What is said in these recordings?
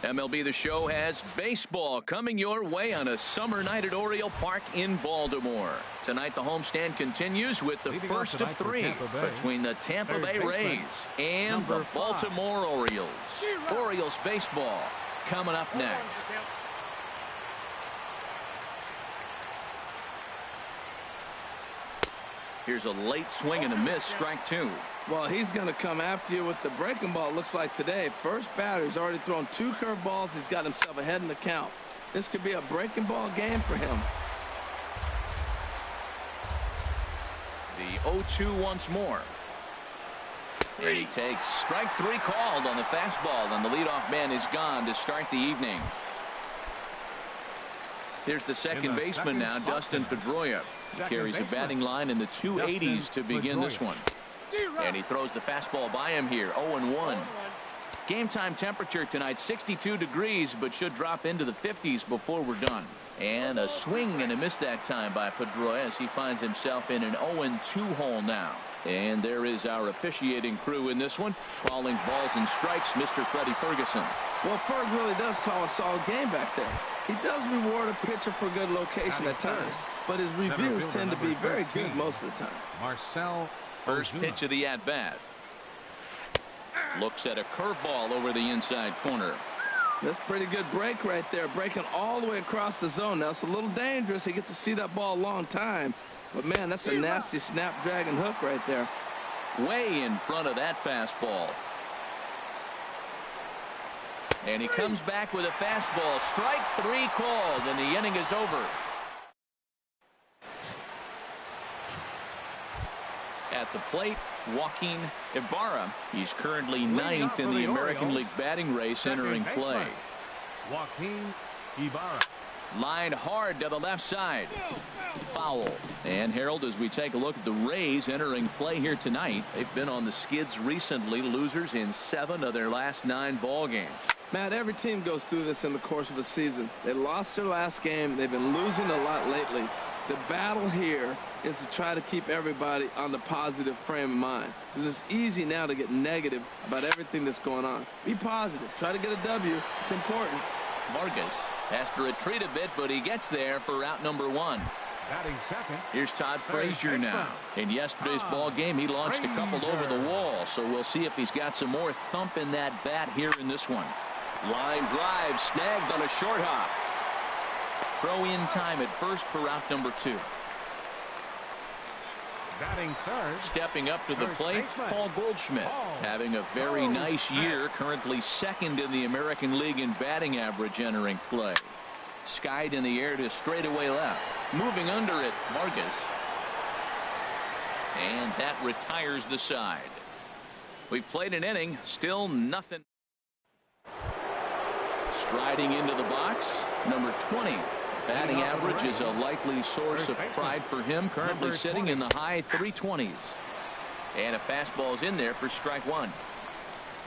MLB The Show has baseball coming your way on a summer night at Oriole Park in Baltimore. Tonight the homestand continues with the first of three between the Tampa Bay Rays and the Baltimore Orioles. Orioles baseball coming up next. Here's a late swing and a miss, strike two. Well, he's going to come after you with the breaking ball, it looks like today. First batter, he's already thrown 2 curveballs. He's got himself ahead in the count. This could be a breaking ball game for him. The 0-2 once more. And he takes strike 3 called on the fastball, and the leadoff man is gone to start the evening. Here's the second baseman now, Dustin Pedroia. Carries a batting line in the 280s to begin this one. And he throws the fastball by him here, 0-1. Game time temperature tonight, 62 degrees, but should drop into the 50s before we're done. And a swing and a miss that time by Pedroia as he finds himself in an 0-2 hole now. And there is our officiating crew in this one, calling balls and strikes, Mr. Freddie Ferguson. Well, Ferg really does call a solid game back there. He does reward a pitcher for good location at times, but his reviews tend to be very good most of the time. Marcel. First pitch of the at-bat. Looks at a curveball over the inside corner. That's pretty good break right there, breaking all the way across the zone. Now, it's a little dangerous. He gets to see that ball a long time. But, man, that's a nasty snapdragon hook right there. Way in front of that fastball. And he comes back with a fastball. Strike 3 called, and the inning is over. At the plate, Joaquin Ibarra. He's currently 9th in the American League batting race entering play. Joaquin Ibarra. Lined hard to the left side. Foul. And Harold, as we take a look at the Rays entering play here tonight, they've been on the skids recently, losers in 7 of their last 9 ball games. Matt, every team goes through this in the course of a season. They lost their last game. They've been losing a lot lately. The battle here is to try to keep everybody on the positive frame of mind. Because it's easy now to get negative about everything that's going on. Be positive. Try to get a W. It's important. Vargas has to retreat a bit, but he gets there for out number 1. Batting second. Here's Todd Frazier now. In yesterday's ball game, he launched a couple over the wall, so we'll see if he's got some more thump in that bat here in this one. Line drive snagged on a short hop. Throw in time at first for out number 2. Batting third. Stepping up to the plate, Paul Goldschmidt. Having a very nice year, currently 2nd in the American League in batting average entering play. Skied in the air to straightaway left. Moving under it, Vargas. And that retires the side. We've played an inning, still nothing. Striding into the box, number 20. Batting average is a likely source of pride for him, currently sitting in the high 320s. And a fastball's in there for strike 1.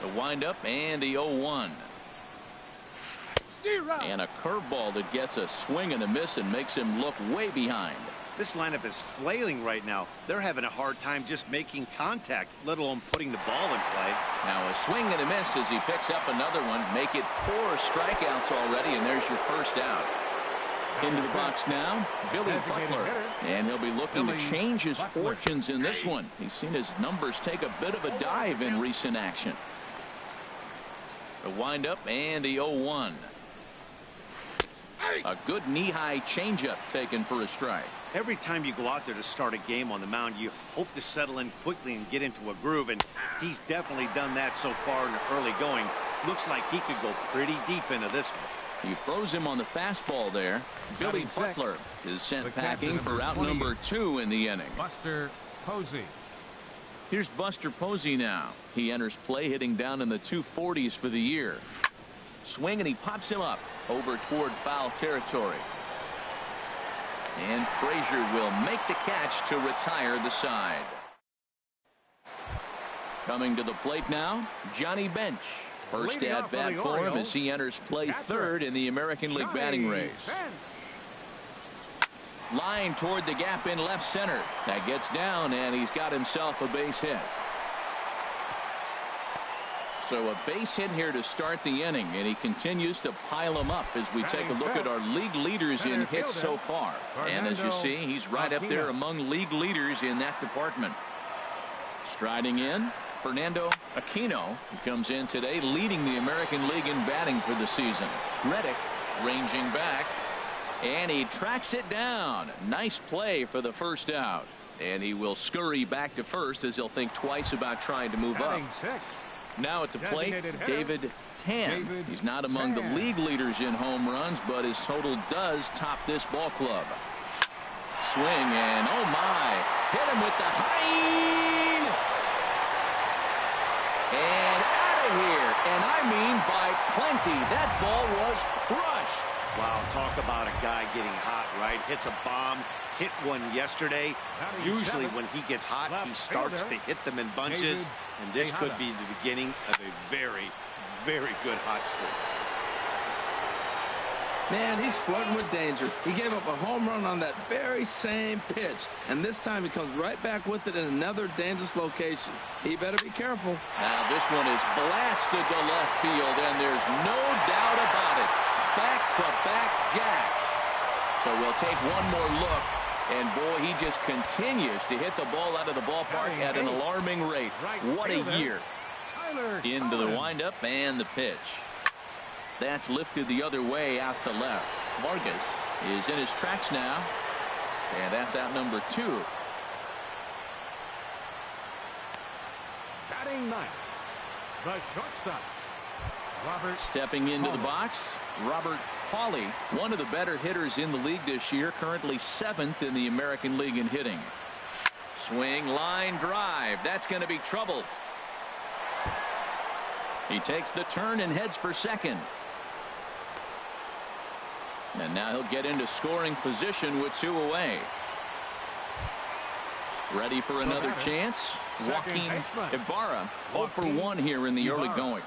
The windup and the 0-1. And a curveball that gets a swing and a miss and makes him look way behind. This lineup is flailing right now. They're having a hard time just making contact, let alone putting the ball in play. Now a swing and a miss as he picks up another one. Make it 4 strikeouts already, and there's your first out. Into the box now, Billy Butler. And he'll be looking to change his fortunes in this one. He's seen his numbers take a bit of a dive in recent action. The windup and the 0-1. A good knee-high changeup taken for a strike. Every time you go out there to start a game on the mound, you hope to settle in quickly and get into a groove, and he's definitely done that so far in the early going. Looks like he could go pretty deep into this one. He froze him on the fastball there. Billy Butler is sent packing for out number 2 in the inning. Buster Posey. Here's Buster Posey now. He enters play hitting down in the 240s for the year. Swing and he pops him up over toward foul territory. And Frazier will make the catch to retire the side. Coming to the plate now, Johnny Bench. First at bat for him as he enters play 3rd in the American League batting race. Line toward the gap in left center. That gets down, and he's got himself a base hit. So a base hit here to start the inning, and he continues to pile them up as we take a look at our league leaders in hits so far. And as you see, he's right up there among league leaders in that department. Striding in, Fernando Aquino, who comes in today leading the American League in batting for the season. Reddick ranging back, and he tracks it down. Nice play for the first out. And he will scurry back to first as he'll think twice about trying to move up. Now at the plate, David Tan. He's not among the league leaders in home runs, but his total does top this ball club. Swing, and oh my, hit him with the high, and out of here, and I mean by plenty. That ball was crushed. Wow, talk about a guy getting hot, right? Hits a bomb, hit one yesterday. Usually when he gets hot, he starts to hit them in bunches, and this could be the beginning of a very, very good hot streak. Man, he's flirting with danger. He gave up a home run on that very same pitch, and this time he comes right back with it in another dangerous location. He better be careful. Now this one is blasted to left field, and there's no doubt about it. Back-to-back jacks. So we'll take one more look, and boy, he just continues to hit the ball out of the ballpark at an alarming rate. What a year. Into the windup and the pitch. That's lifted the other way out to left. Vargas is in his tracks now, and that's out number 2. Batting ninth, the shortstop, Robert. Stepping into the box, Robert Hawley, one of the better hitters in the league this year, currently 7th in the American League in hitting. Swing, line drive. That's going to be trouble. He takes the turn and heads for second. And now he'll get into scoring position with 2 away. Ready for another chance. Joaquin Ibarra 0 for 1 here in the early going.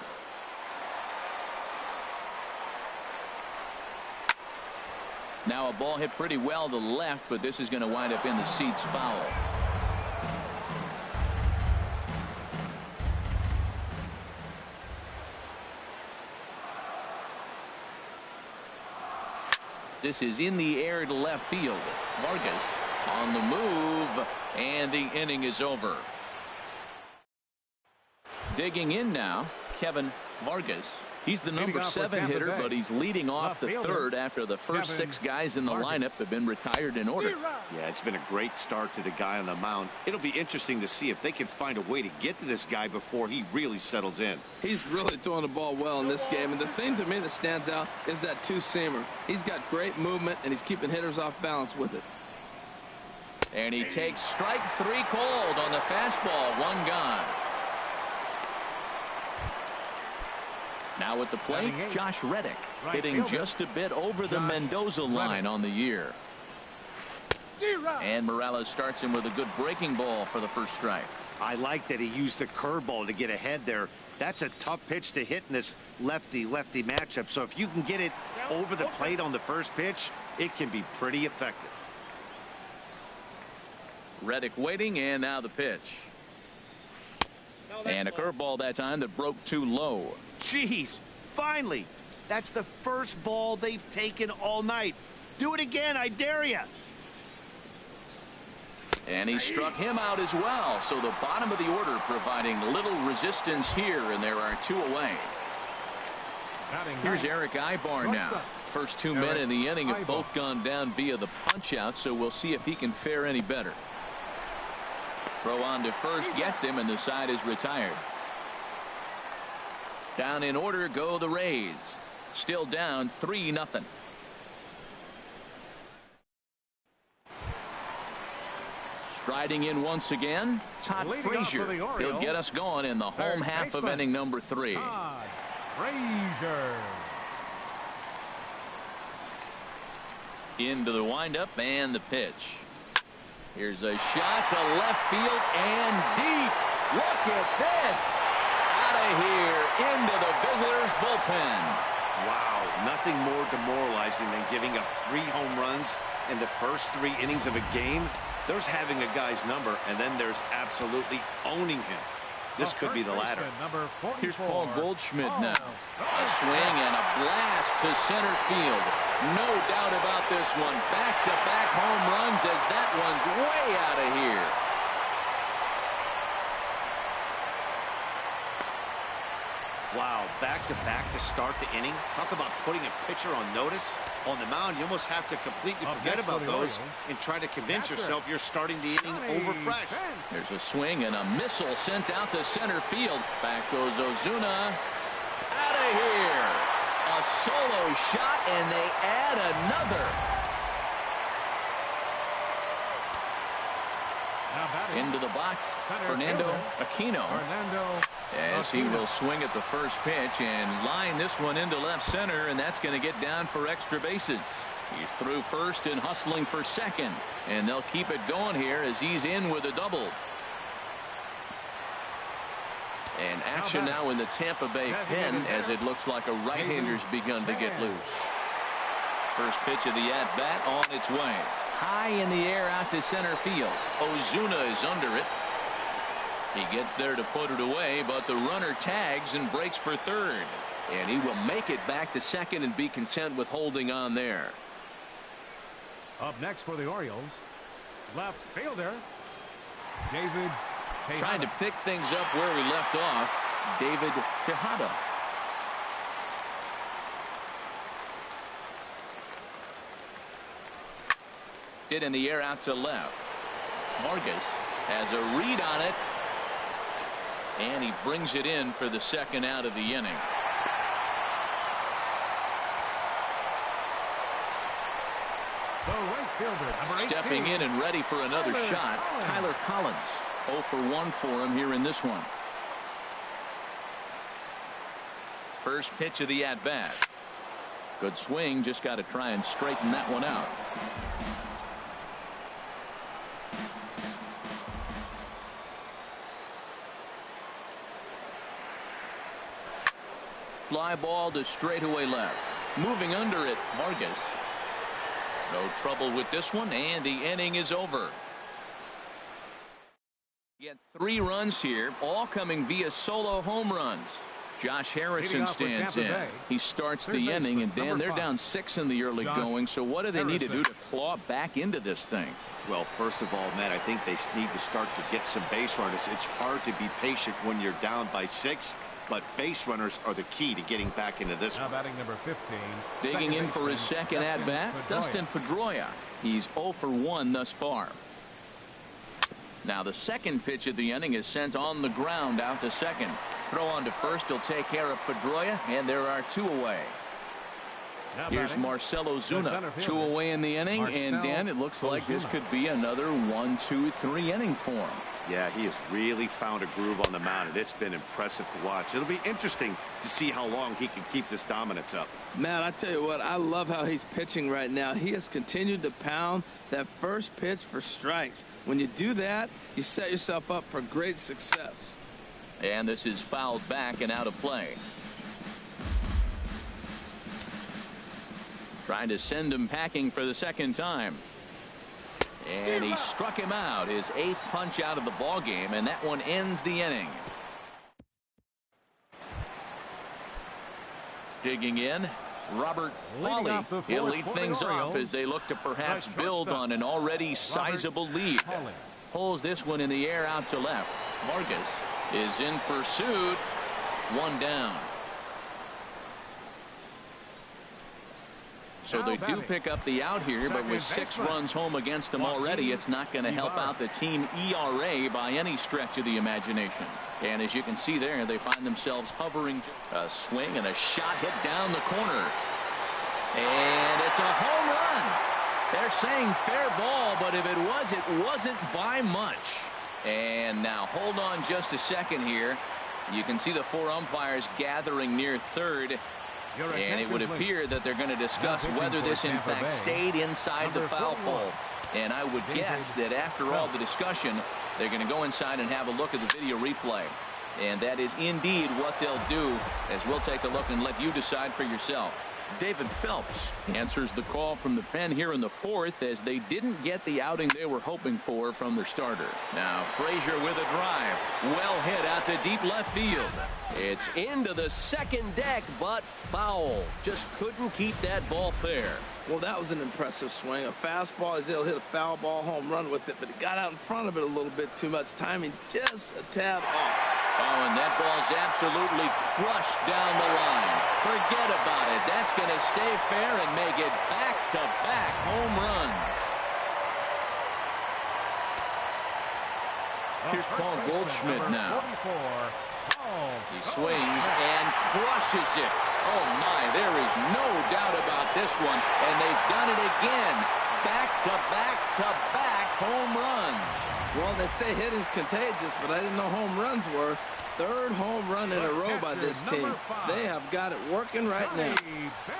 Now a ball hit pretty well to the left, but this is going to wind up in the seats foul. This is in the air to left field. Vargas on the move, and the inning is over. Digging in now, Kevin Vargas. He's the number 7 hitter, but he's leading off the 3rd after the first 6 guys in the lineup have been retired in order. Yeah, it's been a great start to the guy on the mound. It'll be interesting to see if they can find a way to get to this guy before he really settles in. He's really throwing the ball well in this game, and the thing to me that stands out is that 2-seamer. He's got great movement, and he's keeping hitters off balance with it. And he takes strike 3 cold on the fastball. 1 gone. Now at the plate, Josh Reddick hitting just a bit over the Mendoza line on the year. And Morales starts him with a good breaking ball for the first strike. I like that he used the curveball to get ahead there. That's a tough pitch to hit in this lefty-lefty matchup. So if you can get it over the plate on the first pitch, it can be pretty effective. Reddick waiting, and now the pitch. And a curveball that time that broke too low. Jeez, finally. That's the first ball they've taken all night. Do it again, I dare you. And he struck him out as well. So the bottom of the order providing little resistance here, and there are 2 away. Here's Eric Ibar now. First 2 men in the inning have both gone down via the punch out, so we'll see if he can fare any better. Throw on to first gets him, and the side is retired. Down in order go the Rays. Still down 3-0. Striding in once again, Todd Frazier. He'll get us going in the home half of inning number 3. Todd Frazier. Into the windup and the pitch. Here's a shot to left field and deep. Look at this. Out of here into the visitors' bullpen. Wow, nothing more demoralizing than giving up 3 home runs in the first 3 innings of a game. There's having a guy's number, and then there's absolutely owning him. This could be the latter. Here's Paul Goldschmidt now. A swing and a blast to center field. No doubt about this one. Back-to-back home runs as that one's way out of here. Wow, back-to-back to start the inning. Talk about putting a pitcher on notice. On the mound, you almost have to completely forget about those and try to convince yourself you're starting the inning over fresh. There's a swing and a missile sent out to center field. Back goes Ozuna. Out of here. A solo shot, and they add another. Into the box, Fernando Aquino. As he will swing at the first pitch and line this one into left center, and that's going to get down for extra bases. He's through first and hustling for second, and they'll keep it going here as he's in with a double. And action now in the Tampa Bay pen as it looks like a right-hander's begun to get loose. First pitch of the at-bat on its way. High in the air out to center field. Ozuna is under it. He gets there to put it away, but the runner tags and breaks for third. And he will make it back to second and be content with holding on there. Up next for the Orioles, left fielder, David Tejada. Trying to pick things up where we left off, David Tejada. Hit in the air out to left. Vargas has a read on it. And he brings it in for the second out of the inning. The right fielder, number 18. Stepping in and ready for another shot, Tyler Collins. 0 for 1 for him here in this one. First pitch of the at-bat. Good swing, just got to try and straighten that one out. Fly ball to straightaway left. Moving under it, Vargas. No trouble with this one, and the inning is over. Get 3 runs here, all coming via solo home runs. Josh Harrison stands in. He starts the inning, and Dan, they're down 6 in the early going, so what do they need to do to claw back into this thing? Well, first of all, Matt, I think they need to start to get some base runners. It's hard to be patient when you're down by 6. But base runners are the key to getting back into this one. Batting number 15. Digging in for his second at-bat, Dustin Pedroia. He's 0 for 1 thus far. Now the second pitch of the inning is sent on the ground out to second. Throw on to first. He'll take care of Pedroia, and there are 2 away. Here's Marcell Ozuna. 2 away in the inning, and Dan, it looks like this could be another 1-2-3 inning for him. Yeah, he has really found a groove on the mound, and it's been impressive to watch. It'll be interesting to see how long he can keep this dominance up. Man, I tell you what, I love how he's pitching right now. He has continued to pound that first pitch for strikes. When you do that, you set yourself up for great success. And this is fouled back and out of play. Trying to send him packing for the second time. And he struck him out, his 8th punch out of the ball game, and that one ends the inning. Digging in, Robert Hawley. He'll lead things off as they look to perhaps build on an already sizable lead. Pulls this one in the air out to left. Vargas is in pursuit. 1 down. So they do pick up the out here, but with 6 runs home against them already, it's not going to help out the team ERA by any stretch of the imagination. And as you can see there, they find themselves hovering. A swing and a shot hit down the corner. And it's a home run. They're saying fair ball, but if it was, it wasn't by much. And now hold on just a second here. You can see the 4 umpires gathering near third. And it would appear that they're going to discuss whether this in fact stayed inside the foul pole. And I would guess that after all the discussion, they're going to go inside and have a look at the video replay. And that is indeed what they'll do, as we'll take a look and let you decide for yourself. David Phelps answers the call from the pen here in the fourth as they didn't get the outing they were hoping for from their starter. Now Frazier with a drive. Well hit out to deep left field. It's into the second deck, but foul. Just couldn't keep that ball fair. Well, that was an impressive swing. A fastball, he's able to hit a foul ball home run with it, but he got out in front of it a little bit too much. Timing just a tad off. Oh, and that ball's absolutely crushed down the line. Forget about it. That's going to stay fair and make it back-to-back home runs. Here's Paul Goldschmidt now. He swings and crushes it. Oh, my, there is no doubt about this one. And they've done it again. Back-to-back-to-back home runs. Well, they say hitting's contagious, but I didn't know home runs were. Third home run in a row by this team. They have got it working right now.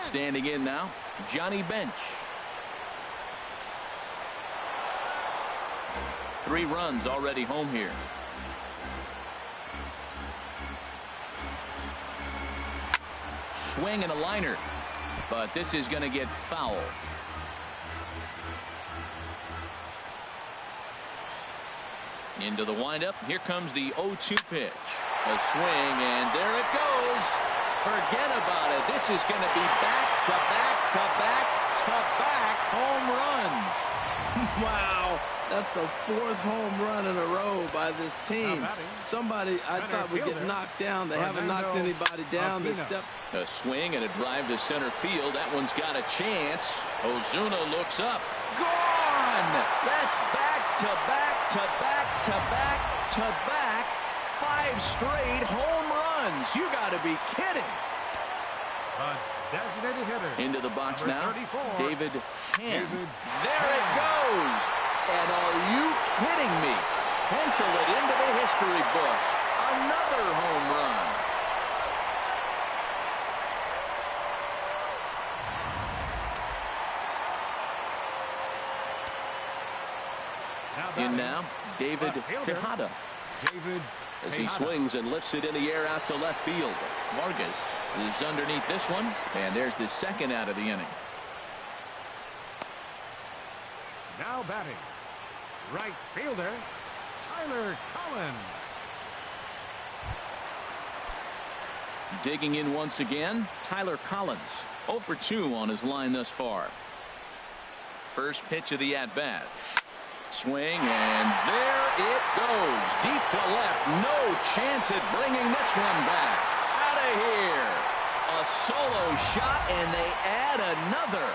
Standing in now, Johnny Bench. 3 runs already home here. Swing and a liner, but this is going to get foul. Into the windup. Here comes the 0-2 pitch. A swing, and there it goes. Forget about it. This is going to be back-to-back-to-back-to-back home runs. Wow. That's the 4th home run in a row by this team. Somebody I thought would get knocked down. They haven't knocked anybody down. They stepped. A swing and a drive to center field. That one's got a chance. Ozuna looks up. Gone! That's back-to-back-to-back-to-back-to-back 5 straight home runs. You got to be kidding. Designated hitter. Into the box now, 34, David Penn. There it goes. And are you kidding me? Pencil it into the history books. Another home run. In now, David Tejada. As he swings and lifts it in the air out to left field. Vargas is underneath this one, and there's the second out of the inning. Now batting, right fielder, Tyler Collins. Digging in once again, Tyler Collins. 0 for 2 on his line thus far. First pitch of the at-bat. Swing, and there it goes. Deep to left. No chance at bringing this one back. Out of here. A solo shot, and they add another.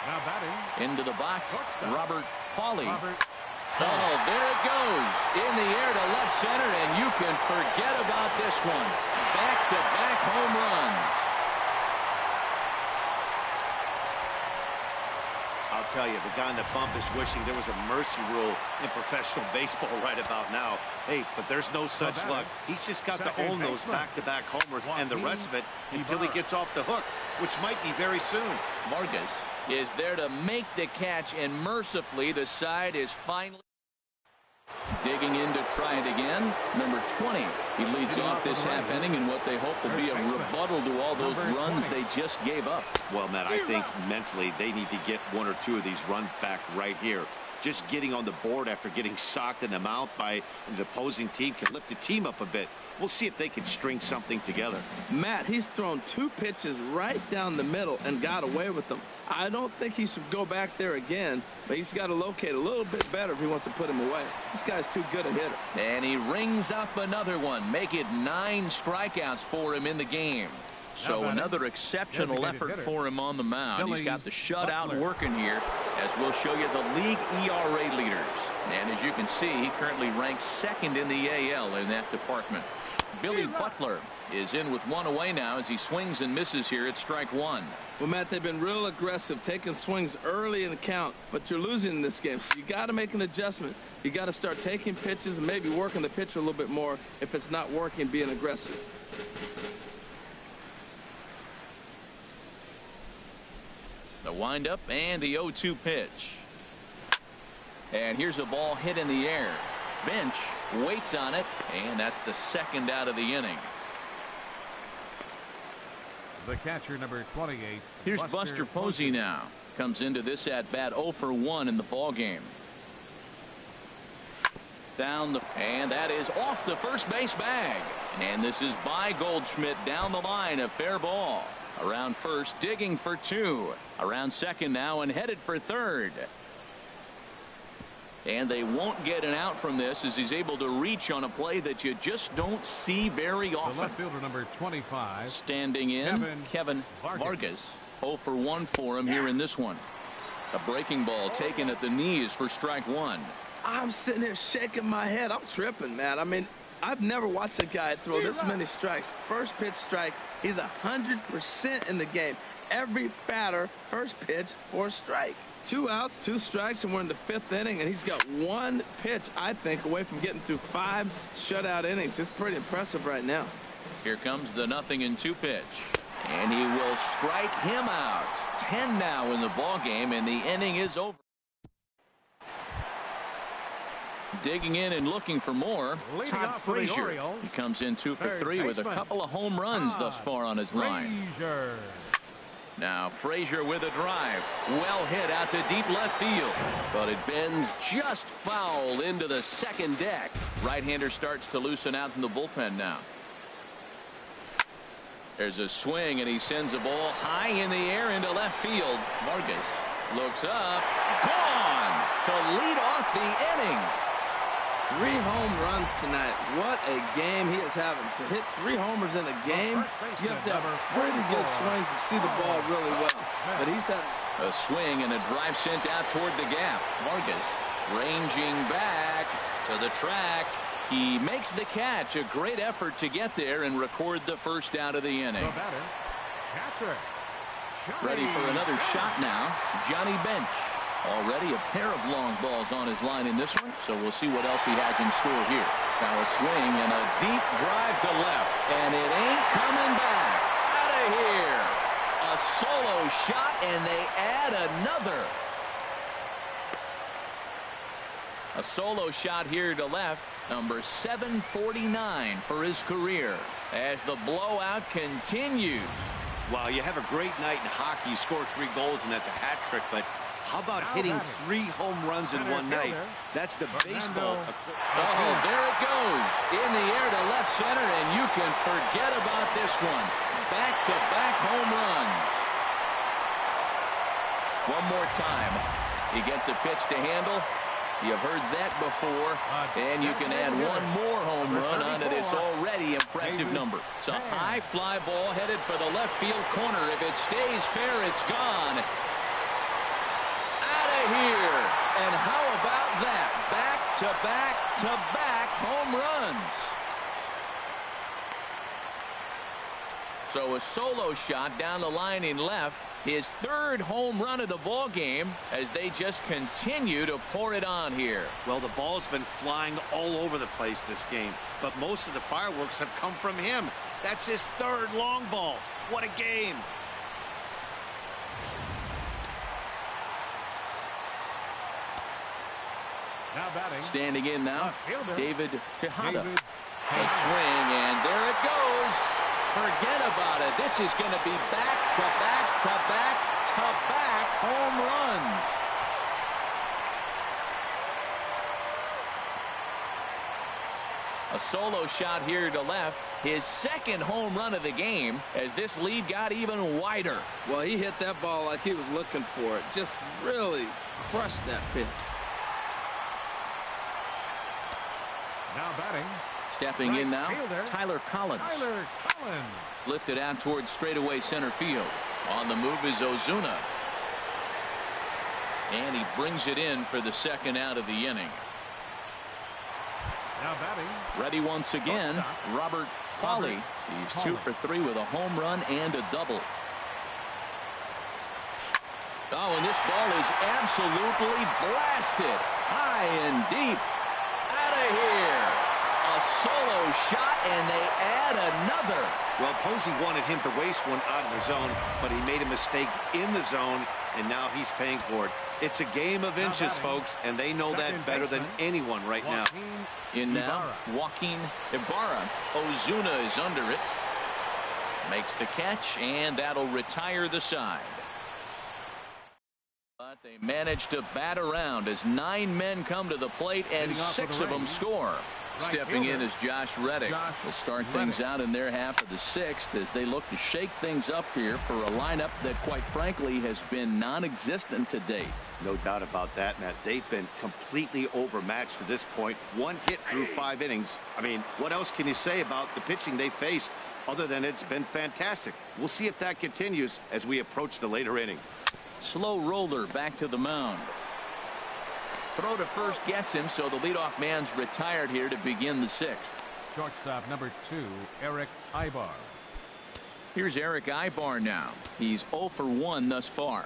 Now batting. Into the box, Robert Pauly. Oh, there it goes. In the air to left center, and you can forget about this one. Back-to-back home runs. I'll tell you, the guy in the bump is wishing there was a mercy rule in professional baseball right about now. Hey, but there's no such luck. He's just got to own those back-to-back homers and the rest of it until he gets off the hook, which might be very soon. Vargas is there to make the catch, and mercifully the side is finally digging in to try it again. Number 20. He leads off this half inning in what they hope will be a rebuttal to all those runs they just gave up. Well, Matt, I think mentally they need to get 1 or 2 of these runs back right here. Just getting on the board after getting socked in the mouth by the opposing team can lift the team up a bit. We'll see if they can string something together. Matt, he's thrown 2 pitches right down the middle and got away with them. I don't think he should go back there again, but he's got to locate a little bit better if he wants to put him away. This guy's too good a hitter. And he rings up another one. Make it 9 strikeouts for him in the game. So another exceptional effort for him on the mound. He's got the shutout working here, as we'll show you the league ERA leaders. And as you can see, he currently ranks 2nd in the AL in that department. Billy Butler is in with 1 away now as he swings and misses here at strike 1. Well, Matt, they've been real aggressive, taking swings early in the count, but you're losing in this game, so you got to make an adjustment. You got to start taking pitches and maybe working the pitcher a little bit more if it's not working, being aggressive. The windup and the 0-2 pitch. And here's a ball hit in the air. Bench waits on it, and that's the second out of the inning. The catcher, number 28. Here's Buster Posey now. Comes into this at bat 0 for 1 in the ball game. And that is off the first base bag. And this is by Goldschmidt down the line, a fair ball. Around first, digging for 2. Around second now and headed for third. And they won't get an out from this as he's able to reach on a play that you just don't see very often. The left fielder, number 25. Standing in, Kevin Vargas. 0 for 1 for him here in this one. A breaking ball taken at the knees for strike 1. I'm sitting here shaking my head. I'm tripping, man. I mean, I've never watched a guy throw this many strikes. First pitch strike, he's 100% in the game. Every batter, first pitch or strike. 2 outs, 2 strikes, and we're in the 5th inning, and he's got 1 pitch, I think, away from getting through 5 shutout innings. It's pretty impressive right now. Here comes the 0-2 pitch. And he will strike him out. 10 now in the ball game, and the inning is over. Digging in and looking for more, Todd Frazier. He comes in 2 for 3 with a couple of home runs thus far on his line. Now Frazier with a drive. Well hit out to deep left field. But it bends just foul into the second deck. Right-hander starts to loosen out in the bullpen now. There's a swing, and he sends a ball high in the air into left field. Vargas looks up. Gone to lead off the inning. 3 home runs tonight. What a game he is having. To hit 3 homers in a game, you have to have pretty good swings to see the ball really well. But he's having a swing and a drive sent out toward the gap. Vargas ranging back to the track. He makes the catch. A great effort to get there and record the first out of the inning. Ready for another shot now. Johnny Bench. Already a pair of long balls on his line in this one, so we'll see what else he has in store here. Now a swing and a deep drive to left, and it ain't coming back. Out of here. A solo shot, and they add another. A solo shot here to left, number 749 for his career, as the blowout continues. Well, you have a great night in hockey. You score 3 goals, and that's a hat trick, but how about hitting 3 home runs in one night? That's the baseball. Oh, there it goes. In the air to left center, and you can forget about this one. Back-to-back home runs. One more time. He gets a pitch to handle. You've heard that before, and you can add 1 more home run onto this already impressive number. It's a high fly ball headed for the left field corner. If it stays fair, it's gone. Here, and how about that? Back-to-back-to-back home runs. So a solo shot down the line in left, his 3rd home run of the ball game, as they just continue to pour it on here. Well, the ball's been flying all over the place this game, but most of the fireworks have come from him. That's his 3rd long ball. What a game. Standing in now, David Tejada. A swing, and there it goes. Forget about it. This is going to be back-to-back-to-back-to-back home runs. A solo shot here to left. His 2nd home run of the game, as this lead got even wider. Well, he hit that ball like he was looking for it. Just really crushed that pitch. Now batting. Stepping in now, Tyler Collins. Lifted out towards straightaway center field. On the move is Ozuna. And he brings it in for the 2nd out of the inning. Now batting. Ready once again, Robert Pauly. He's 2 for 3 with a home run and a double. Oh, and this ball is absolutely blasted. High and deep. Out of here. A solo shot, and they add another. Well, Posey wanted him to waste one out of the zone, but he made a mistake in the zone, and now he's paying for it. It's a game of inches, folks, and they know that better than anyone right now. In now, Joaquin Ibarra. Ozuna is under it. Makes the catch, and that'll retire the side. But they managed to bat around as 9 men come to the plate, and 6 of them score. Stepping in is Josh Reddick. Will start things out in their half of the 6th as they look to shake things up here for a lineup that, quite frankly, has been non-existent to date. No doubt about that, Matt. They've been completely overmatched to this point. 1 hit through 5 innings. I mean, what else can you say about the pitching they faced other than it's been fantastic? We'll see if that continues as we approach the later inning. Slow roller back to the mound. Throw to first gets him, so the leadoff man's retired here to begin the 6th. Shortstop number 2, Eric Ibar. Here's Eric Ibar now. He's 0 for 1 thus far.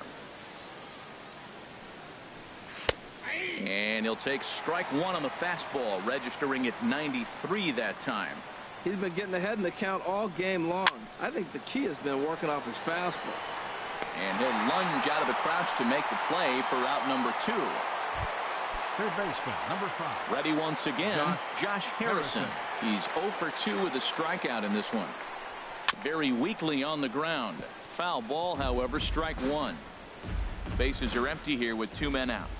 And he'll take strike 1 on the fastball, registering at 93 that time. He's been getting ahead in the count all game long. I think the key has been working off his fastball. And he'll lunge out of the crouch to make the play for out number 2. Third baseman number 5. Ready once again, Josh Harrison. He's 0 for 2 with a strikeout in this one. Very weakly on the ground. Foul ball, however, strike 1. Bases are empty here with 2 men out.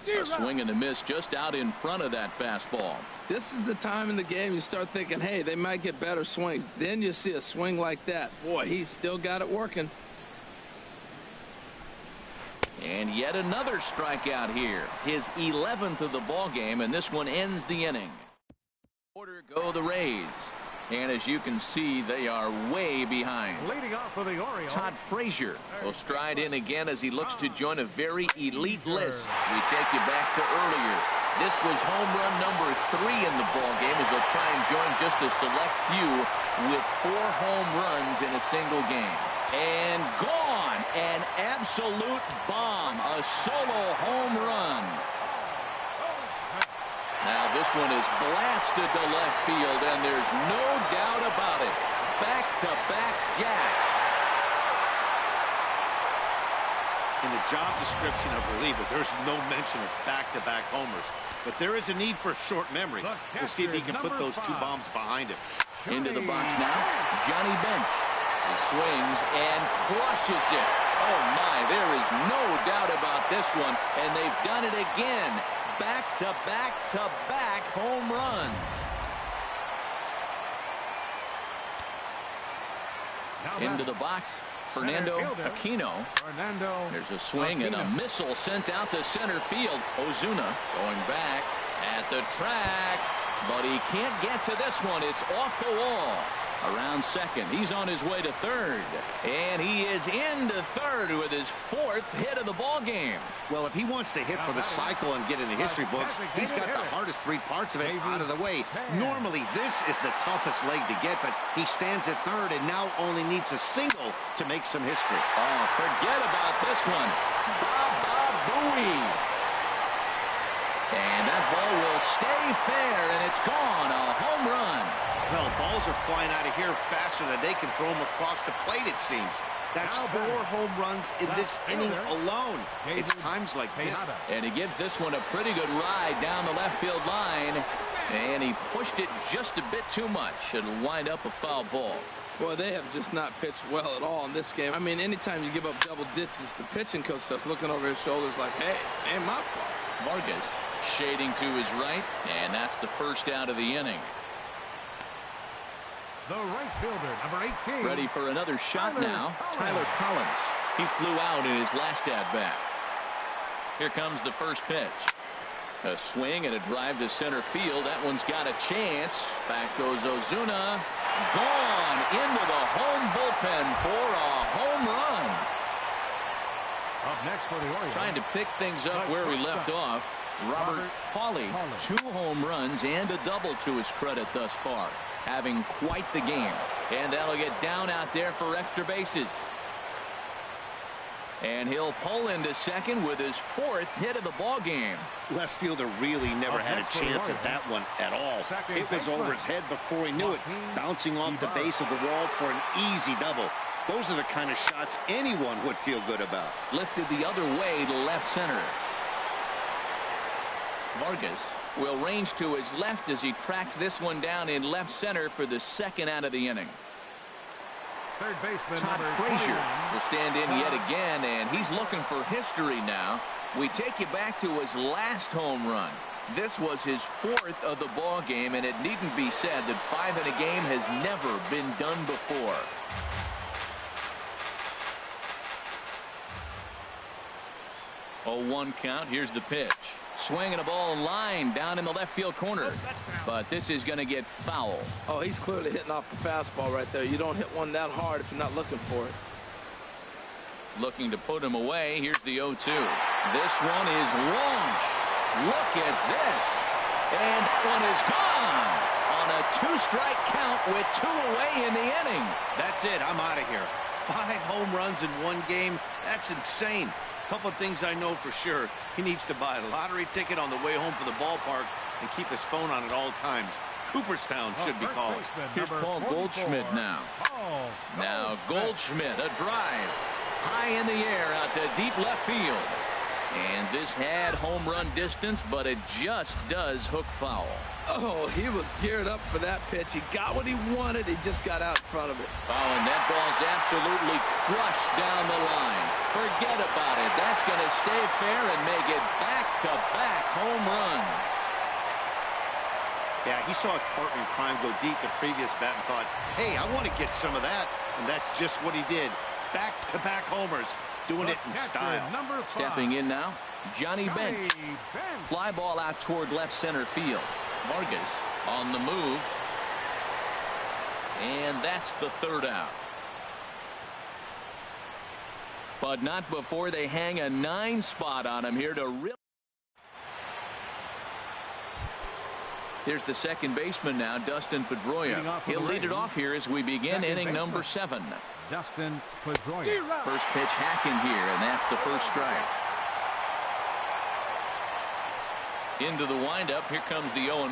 A swing and a miss just out in front of that fastball. This is the time in the game you start thinking, hey, they might get better swings. Then you see a swing like that. Boy, he's still got it working. And yet another strikeout here. His 11th of the ball game, and this one ends the inning. Order go the Rays. And as you can see, they are way behind. Leading off for the Orioles, Todd Frazier will stride in again as he looks to join a very elite list. We take you back to earlier. This was home run number 3 in the ball game as he'll try and join just a select few with 4 home runs in a single game. And gone. An absolute bomb. A solo home run. Now this one is blasted to left field, and there's no doubt about it. Back-to-back jacks. In the job description of reliever, there's no mention of back-to-back homers. But there is a need for short memory. We'll see if he can put those 2 bombs behind him. Into the box now, Johnny Bench. He swings and crushes it. Oh my, there is no doubt about this one, and they've done it again. Back-to-back-to-back home runs. Into the box, Fernando Aquino. There's a swing and a missile sent out to center field. Ozuna going back at the track, but he can't get to this one. It's off the wall. Around second, he's on his way to third, and he is into third with his 4th hit of the ball game. Well, if he wants to hit for the cycle and get in the history books, he's got the hardest 3 parts of it out of the way. Normally, this is the toughest leg to get, but he stands at third and now only needs a single to make some history. Oh, forget about this one. Ba-ba-booey. And that ball will stay fair, and it's gone. A home run. Well, balls are flying out of here faster than they can throw them across the plate, it seems. That's 4 home runs in this inning alone. It's times like this. And he gives this one a pretty good ride down the left field line. And he pushed it just a bit too much. It'll wind up a foul ball. Boy, they have just not pitched well at all in this game. I mean, anytime you give up double digits, the pitching coach starts looking over his shoulders like, hey, ain't my fault. Vargas shading to his right, and that's the first out of the inning. the right fielder, number 18. Ready for another shot now. Tyler Collins. He flew out in his last at-bat. Here comes the first pitch. A swing and a drive to center field. That one's got a chance. Back goes Ozuna. Gone into the home bullpen for a home run. Up next for the Orioles. Trying to pick things up where we left off. Robert Pauly, 2 home runs and a double to his credit thus far. Having quite the game. And that'll get down out there for extra bases. And he'll pull into second with his 4th hit of the ball game. Left fielder really never had a chance at that one at all. It was over his head before he knew it, bouncing off the base of the wall for an easy double. Those are the kind of shots anyone would feel good about. Lifted the other way to left center. Vargas will range to his left as he tracks this one down in left center for the second out of the inning. Third baseman Todd number Frazier 21. will stand in yet again, and he's looking for history now. We take you back to his last home run. This was his 4th of the ball game, and it needn't be said that 5 in a game has never been done before. Oh, 1 count. Here's the pitch. Swinging a ball line down in the left field corner. But this is going to get foul. Oh, he's clearly hitting off the fastball right there. You don't hit one that hard if you're not looking for it. Looking to put him away. Here's the 0-2. This one is launched. Look at this. And that one is gone on a 2-strike count with 2 away in the inning. That's it. I'm out of here. 5 home runs in 1 game. That's insane. Couple of things I know for sure. He needs to buy a lottery ticket on the way home from the ballpark and keep his phone on at all times. Cooperstown should be called. Here's Paul Goldschmidt now. Now Goldschmidt, a drive. High in the air out to deep left field. And this had home run distance, but it just does hook foul. Oh, he was geared up for that pitch. He got what he wanted. He just got out in front of it. Oh, and that ball's absolutely crushed down the line. Forget about it. That's going to stay fair and make it back-to-back home runs. Yeah, he saw his partner in crime go deep the previous bat and thought, hey, I want to get some of that. And that's just what he did. Back-to-back homers. Doing it in style. Stepping in now, Johnny Bench. Fly ball out toward left center field. Vargas on the move. And that's the 3rd out. But not before they hang a 9 spot on him here to really. Here's the second baseman now, Dustin Pedroia. He'll lead it off here as we begin inning number 7. Dustin Pedroia. First pitch hacking here, and that's the first strike. Into the windup. Here comes the 0-1.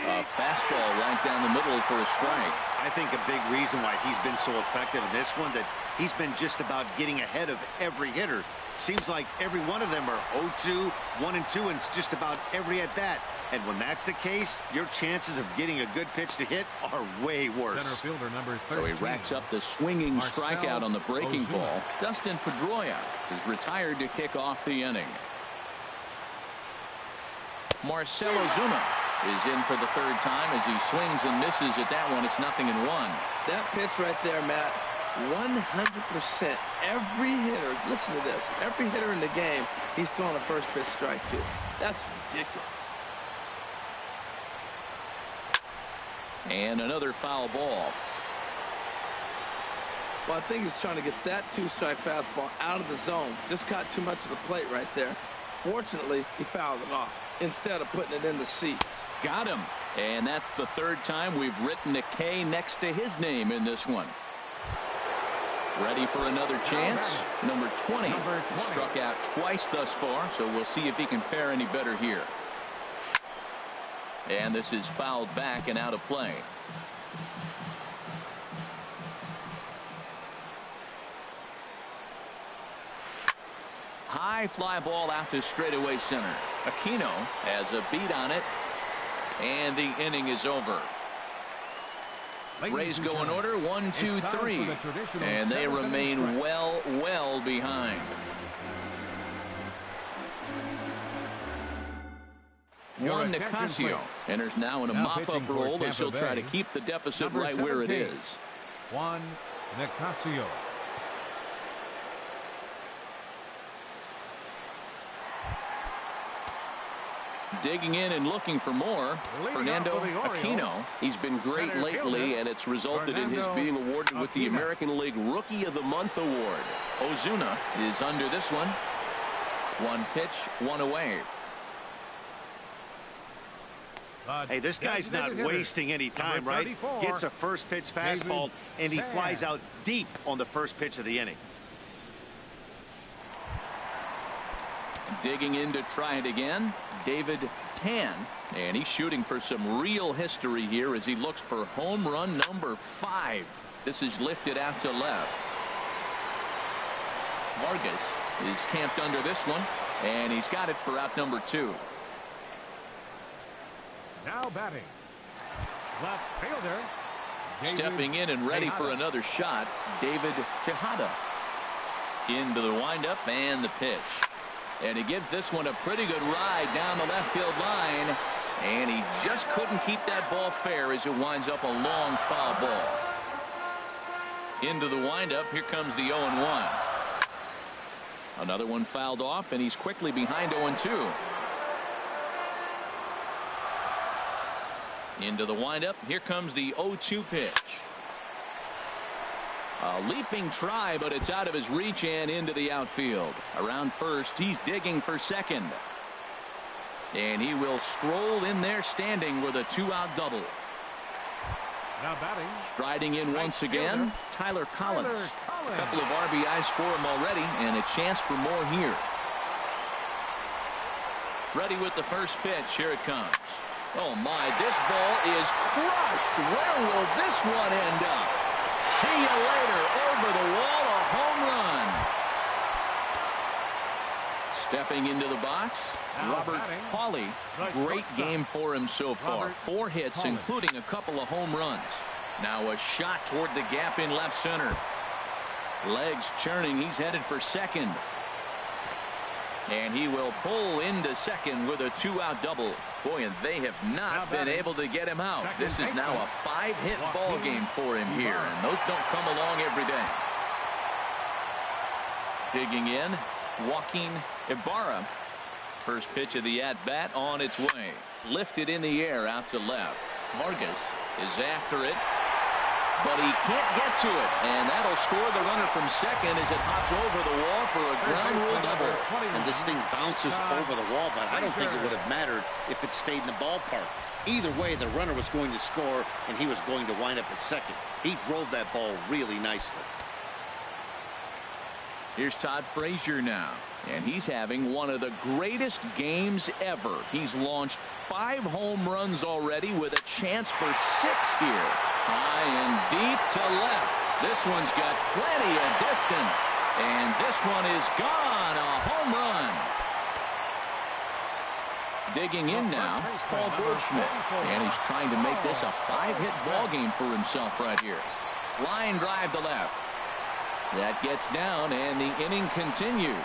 A fastball right down the middle for a strike. I think a big reason why he's been so effective in this one, that he's been just about getting ahead of every hitter. Seems like every one of them are 0-2, 1-2, and it's just about every at-bat. And when that's the case, your chances of getting a good pitch to hit are way worse. Center fielder number 13. So he racks up the swinging strikeout on the breaking ball. Dustin Pedroia is retired to kick off the inning. Marcell Ozuna is in for the 3rd time as he swings and misses at that one. It's 0-1. That pitch right there, Matt, 100%. Every hitter, listen to this, every hitter in the game, he's throwing a first pitch strike to. That's ridiculous. And another foul ball. Well, I think he's trying to get that 2-strike fastball out of the zone. Just got too much of the plate right there. Fortunately, he fouled it off instead of putting it in the seats. Got him. And that's the 3rd time we've written a K next to his name in this one. Ready for another chance. Number 20. Struck out twice thus far, so we'll see if he can fare any better here. And this is fouled back and out of play. High fly ball out to straightaway center. Aquino has a beat on it, and the inning is over. Rays go in order, 1, 2, 3, and they remain well behind. Juan Nicasio enters now in a mop-up role as he'll try to keep the deficit right where it is. Juan Nicasio. Digging in and looking for more, Fernando Aquino. He's been great lately, and it's resulted in his being awarded with the American League Rookie of the Month award. Ozuna is under this one. 1 pitch, 1 away. Hey, this guy's not wasting any time, right? Gets a first pitch fastball, and he flies out deep on the first pitch of the inning. Digging in to try it again, David Tan, and he's shooting for some real history here as he looks for home run number 5. This is lifted out to left. Vargas is camped under this one, and he's got it for out number 2. Now batting. Left fielder. Stepping in and ready for another shot, David Tejada. Into the windup and the pitch. And he gives this one a pretty good ride down the left field line. And he just couldn't keep that ball fair as it winds up a long foul ball. Into the windup. Here comes the 0-1. Another one fouled off, and he's quickly behind 0-2. Into the windup. Here comes the 0-2 pitch. A leaping try, but it's out of his reach and into the outfield. Around first, he's digging for second. And he will stroll in there standing with a 2-out double. Now batting. Striding in once again, Tyler Collins. A couple of RBIs for him already, and a chance for more here. Ready with the first pitch. Here it comes. Oh my, this ball is crushed. Where will this one end up? See you later. Over the wall, a home run. Stepping into the box, Robert Hawley. Great game for him so far. 4 hits, including a couple of home runs. Now a shot toward the gap in left center. Legs churning. He's headed for second. And he will pull into second with a 2-out double. Boy, and they have not been able to get him out. This is now a 5-hit ball game for him here, and those don't come along every day. Digging in, Joaquin Ibarra. First pitch of the at-bat on its way. Lifted in the air out to left. Vargas is after it, but he can't get to it, and that'll score the runner from second as it hops over the wall for a ground rule double. And this thing bounces over the wall, but I don't think it would have mattered if it stayed in the ballpark. Either way, the runner was going to score, and he was going to wind up at second. He drove that ball really nicely. Here's Todd Frazier now, and he's having one of the greatest games ever. He's launched 5 home runs already with a chance for 6 here. High and deep to left. This one's got plenty of distance, and this one is gone. A home run. Digging in now, Paul Goldschmidt, and he's trying to make this a 5-hit ball game for himself right here. Line drive to left. That gets down, and the inning continues.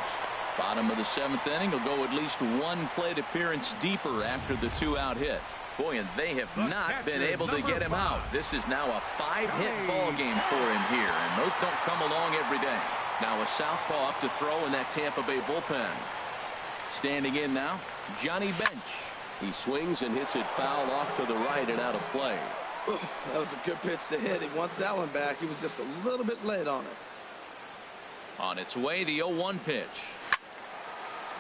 Bottom of the 7th inning will go at least 1 plate appearance deeper after the 2-out hit. Boy, and they have not been able to get him out. This is now a 5-hit ball game for him here, and those don't come along every day. Now a southpaw up to throw in that Tampa Bay bullpen. Standing in now, Johnny Bench. He swings and hits it foul off to the right and out of play. Ooh, that was a good pitch to hit. He wants that one back. He was just a little bit late on it. On its way, the 0-1 pitch.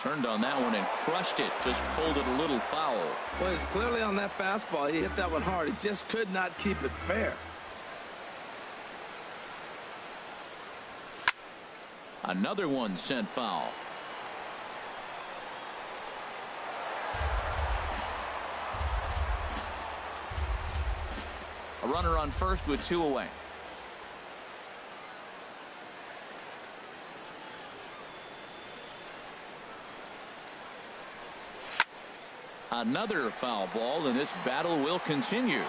Turned on that one and crushed it. Just pulled it a little foul. Well, it's clearly on that fastball. He hit that one hard. He just could not keep it fair. Another one sent foul. A runner on first with 2 away. Another foul ball, and this battle will continue.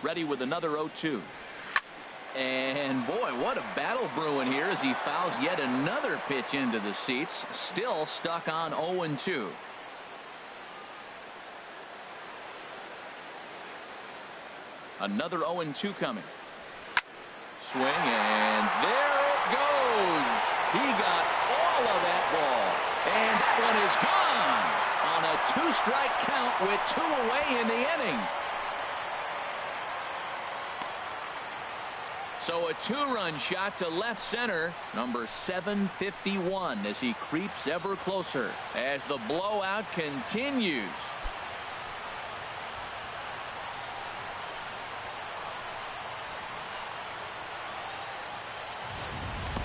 Ready with another 0-2. And boy, what a battle brewing here as he fouls yet another pitch into the seats. Still stuck on 0-2. Another 0-2 coming. Swing, and there it goes. He got all of that ball, and that one is gone on a 2-strike count with 2 away in the inning. So a 2-run shot to left center, number 751, as he creeps ever closer as the blowout continues.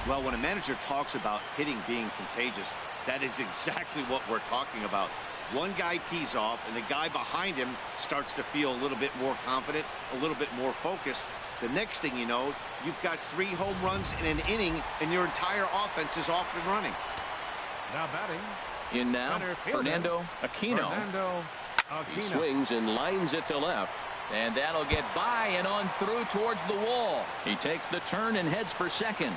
Well, when a manager talks about hitting being contagious, that is exactly what we're talking about. One guy tees off, and the guy behind him starts to feel a little bit more confident, a little bit more focused. The next thing you know, you've got 3 home runs in an inning, and your entire offense is off and running. Now batting. In now, Fernando Aquino. He swings and lines it to left. And that'll get by and on through towards the wall. He takes the turn and heads for second.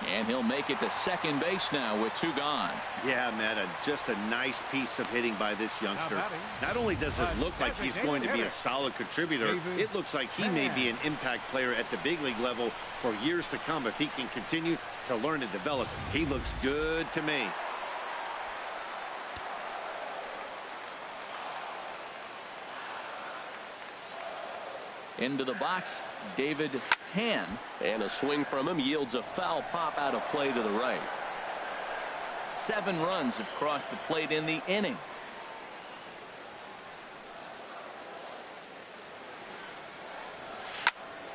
And he'll make it to second base now with 2 gone. Yeah, Matt, just a nice piece of hitting by this youngster. Not only does it look like he's going to be a solid contributor, it looks like he may be an impact player at the big league level for years to come if he can continue to learn and develop. He looks good to me. Into the box, David Tan. And a swing from him yields a foul pop out of play to the right. 7 runs have crossed the plate in the inning.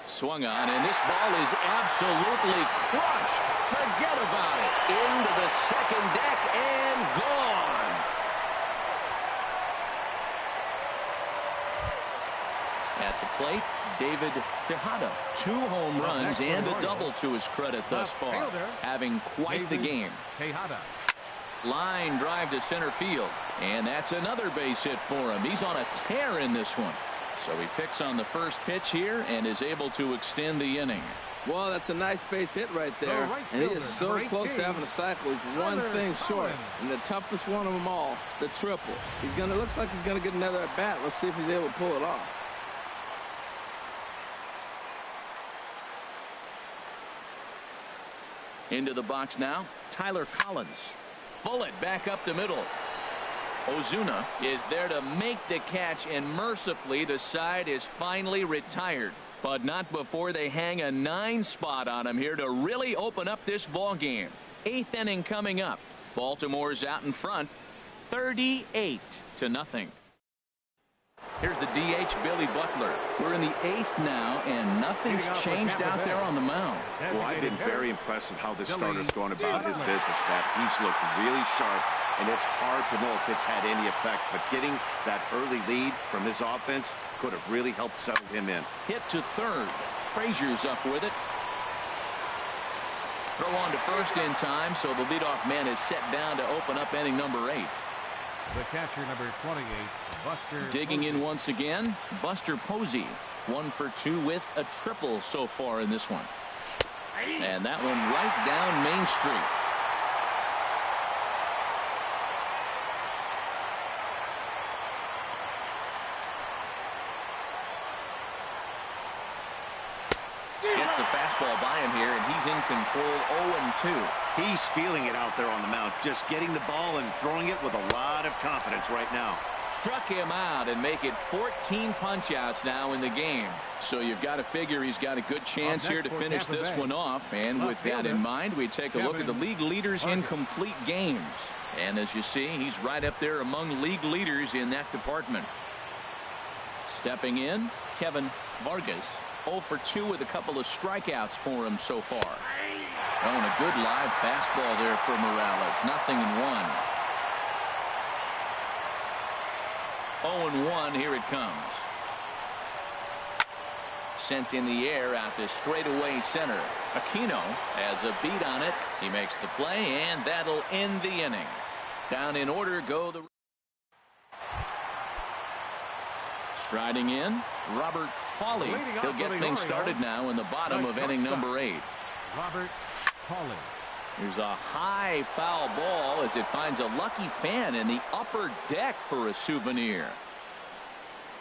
Swung on, and this ball is absolutely crushed. Forget about it. Into the second deck and gone. At the plate, David Tejada. 2 home runs and a double to his credit thus far. Having quite the game. Line drive to center field. And that's another base hit for him. He's on a tear in this one. So he picks on the first pitch here and is able to extend the inning. Well, that's a nice base hit right there. And he is so close to having a cycle. He's one thing short. And the toughest one of them all, the triple. Looks like he's going to get another at bat. Let's see if he's able to pull it off. Into the box now, Tyler Collins. Bullet back up the middle. Ozuna is there to make the catch, and mercifully the side is finally retired. But not before they hang a 9 spot on him here to really open up this ball game. 8th inning coming up. Baltimore's out in front, 38-0. Here's the DH, Billy Butler. We're in the 8th now, and nothing's changed out there on the mound. Well, I've been very impressed with how this starter's going about his business, Pat. He's looked really sharp, and it's hard to know if it's had any effect. But getting that early lead from his offense could have really helped settle him in. Hit to third. Frazier's up with it. Throw on to first in time, so the leadoff man is set down to open up inning number 8. The catcher, number 28, Buster digging Posey. in once again, Buster Posey. 1 for 2 with a triple so far in this one. And that one right down Main Street. Gets the fastball by him here, and he's in control. 0-2. He's feeling it out there on the mound, just getting the ball and throwing it with a lot of confidence right now. Struck him out and make it 14 punch-outs now in the game. So you've got to figure he's got a good chance here to finish this one off. And with that in mind, we take a look at the league leaders in complete games. And as you see, he's right up there among league leaders in that department. Stepping in, Kevin Vargas. 0 for 2 with a couple of strikeouts for him so far. Oh, and a good live fastball there for Morales. 0-1. 0-1, here it comes. Sent in the air out to straightaway center. Aquino has a beat on it. He makes the play, and that'll end the inning. Down in order go the... Striding in, Robert Pauly. He'll get things started now in the bottom of inning number 8. Robert Pauly. Here's a high foul ball as it finds a lucky fan in the upper deck for a souvenir.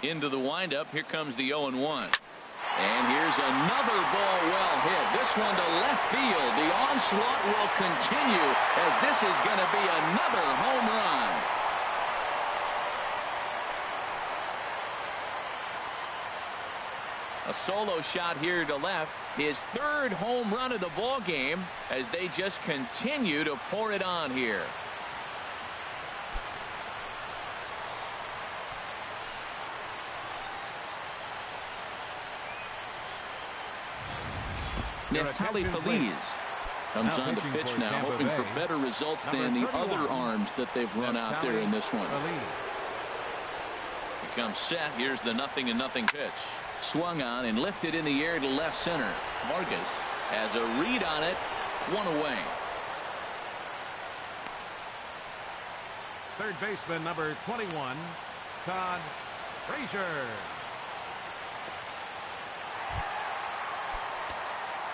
Into the windup. Here comes the 0-1. And here's another ball well hit. This one to left field. The onslaught will continue as this is going to be another home run. A solo shot here to left. His 3rd home run of the ball game as they just continue to pour it on here. Neftali Feliz comes on to pitch now, hoping for better results than the other arms that they've run out there in this one. He comes set. Here's the 0-0 pitch. Swung on and lifted in the air to left center. Vargas has a read on it. One away. Third baseman number 21, Todd Frazier.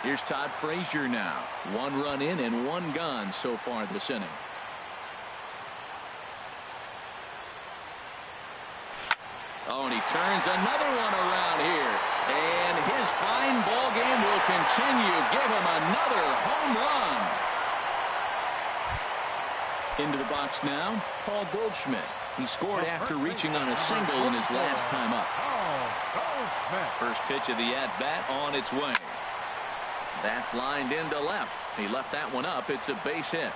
Here's Todd Frazier now. 1 run in and 1 gone so far this inning. Oh, and he turns another one around here. And his fine ball game will continue. Give him another home run. Into the box now, Paul Goldschmidt. He scored after reaching on a single in his last time up. First pitch of the at-bat on its way. That's lined into left. He left that one up. It's a base hit.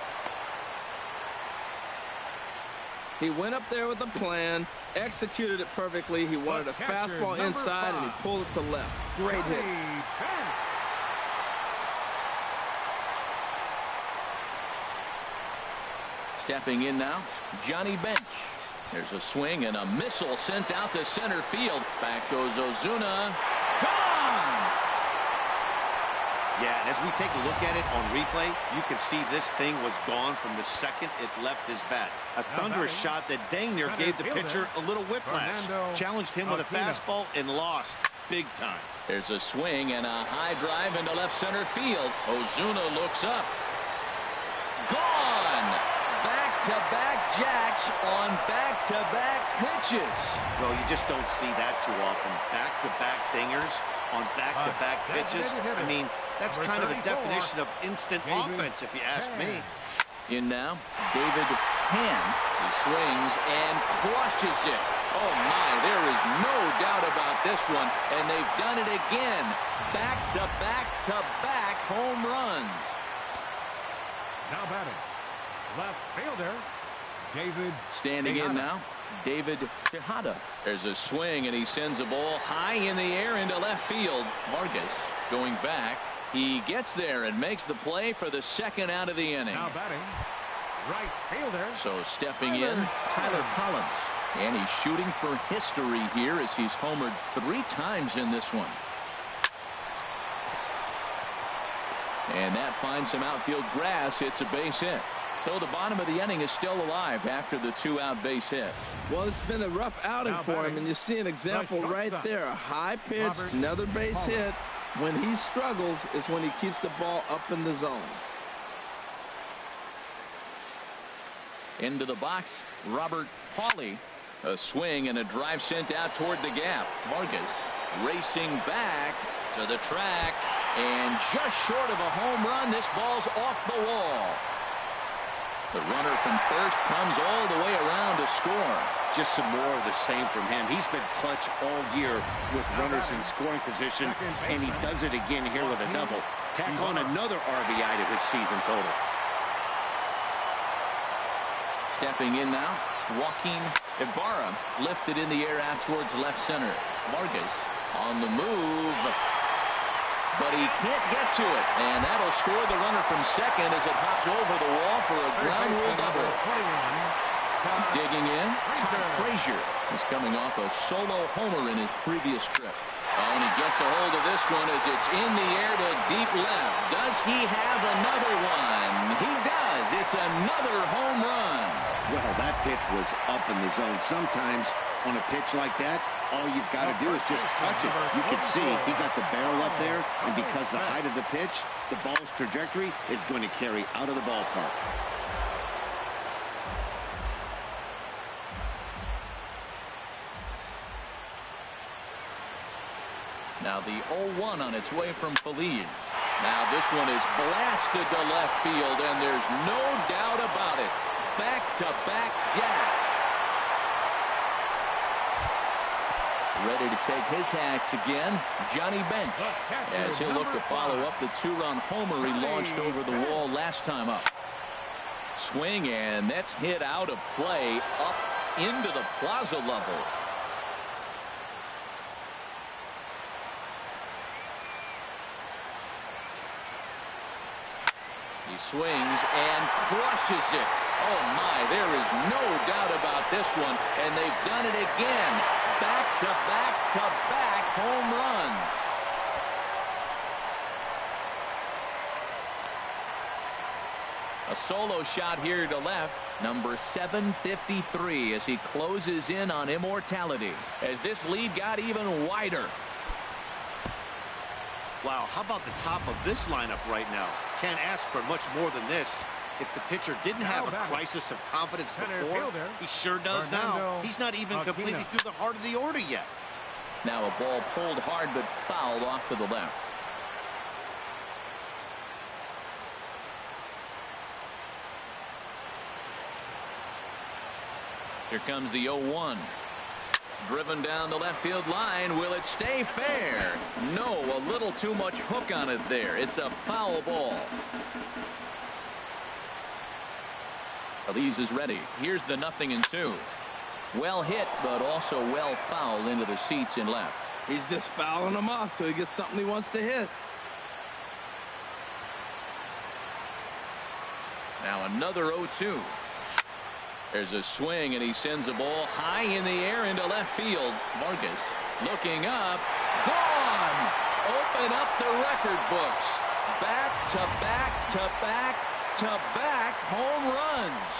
He went up there with a plan, executed it perfectly. He wanted a fastball inside, and he pulled it to left. Great hit. Stepping in now, Johnny Bench. There's a swing and a missile sent out to center field. Back goes Ozuna. Gone! Yeah, and as we take a look at it on replay, you can see this thing was gone from the second it left his bat. A thunderous shot that dang near gave the pitcher a little whiplash. Challenged him with a fastball and lost big time. There's a swing and a high drive into left center field. Ozuna looks up. Gone! Back-to-back jacks on back-to-back pitches. Well, you just don't see that too often. Back-to-back dingers on back-to-back pitches. I mean, that's kind of the definition of instant offense, if you ask me. In now, David Tan. He swings and crushes it. Oh, my, there is no doubt about this one. And they've done it again. Back-to-back-to-back home runs. Now batting, left fielder, David. Standing in now, David Tejada. There's a swing, and he sends a ball high in the air into left field. Vargas going back. He gets there and makes the play for the second out of the inning. Now batting, right fielder. So stepping in, Tyler Collins. And he's shooting for history here as he's homered 3 times in this one. And that finds some outfield grass. It's a base hit. So the bottom of the inning is still alive after the 2-out base hit. Well, it's been a rough outing for him, and you see an example right there. A high pitch, another base hit. When he struggles is when he keeps the ball up in the zone. Into the box, Robert Hawley. A swing and a drive sent out toward the gap. Vargas racing back to the track, and just short of a home run. This ball's off the wall. The runner from first comes all the way around to score. Just some more of the same from him. He's been clutch all year with runners in scoring position, and he does it again here with a double. Tack on another RBI to his season total. Stepping in now, Joaquin Ibarra lifted in the air out towards left center. Vargas on the move, but he can't get to it, and that'll score the runner from second as it hops over the wall for a ground rule double. Digging in, Todd Frazier is coming off a solo homer in his previous trip. Oh, and he gets a hold of this one as it's in the air to deep left. Does he have another one? He does. It's another home run. Well, that pitch was up in the zone. Sometimes on a pitch like that, all you've got to do is just touch it. You can see he got the barrel up there, and because the height of the pitch, the ball's trajectory is going to carry out of the ballpark. Now the 0-1 on its way from Feliz. Now this one is blasted to left field, and there's no doubt about it. Back-to-back jacks. Ready to take his hacks again, Johnny Bench, as he'll look to follow up the 2-run homer he launched over the wall last time up. Swing, and that's hit out of play up into the plaza level. He swings and crushes it. Oh, my, there is no doubt about this one, and they've done it again. Back-to-back-to-back home runs. A solo shot here to left, number 753, as he closes in on immortality, as this lead got even wider. Wow, how about the top of this lineup right now? Can't ask for much more than this. If the pitcher didn't have a crisis of confidence before, he sure does now. He's not even completely through the heart of the order yet. Now a ball pulled hard but fouled off to the left. Here comes the 0-1. Driven down the left field line. Will it stay fair? No, a little too much hook on it there. It's a foul ball. Elise is ready. Here's the 0-2. Well hit, but also well fouled into the seats in left. He's just fouling them off till he gets something he wants to hit. Now another 0-2. There's a swing, and he sends a ball high in the air into left field. Vargas looking up. Gone! Open up the record books. Back-to-back-to-back-to-back home runs.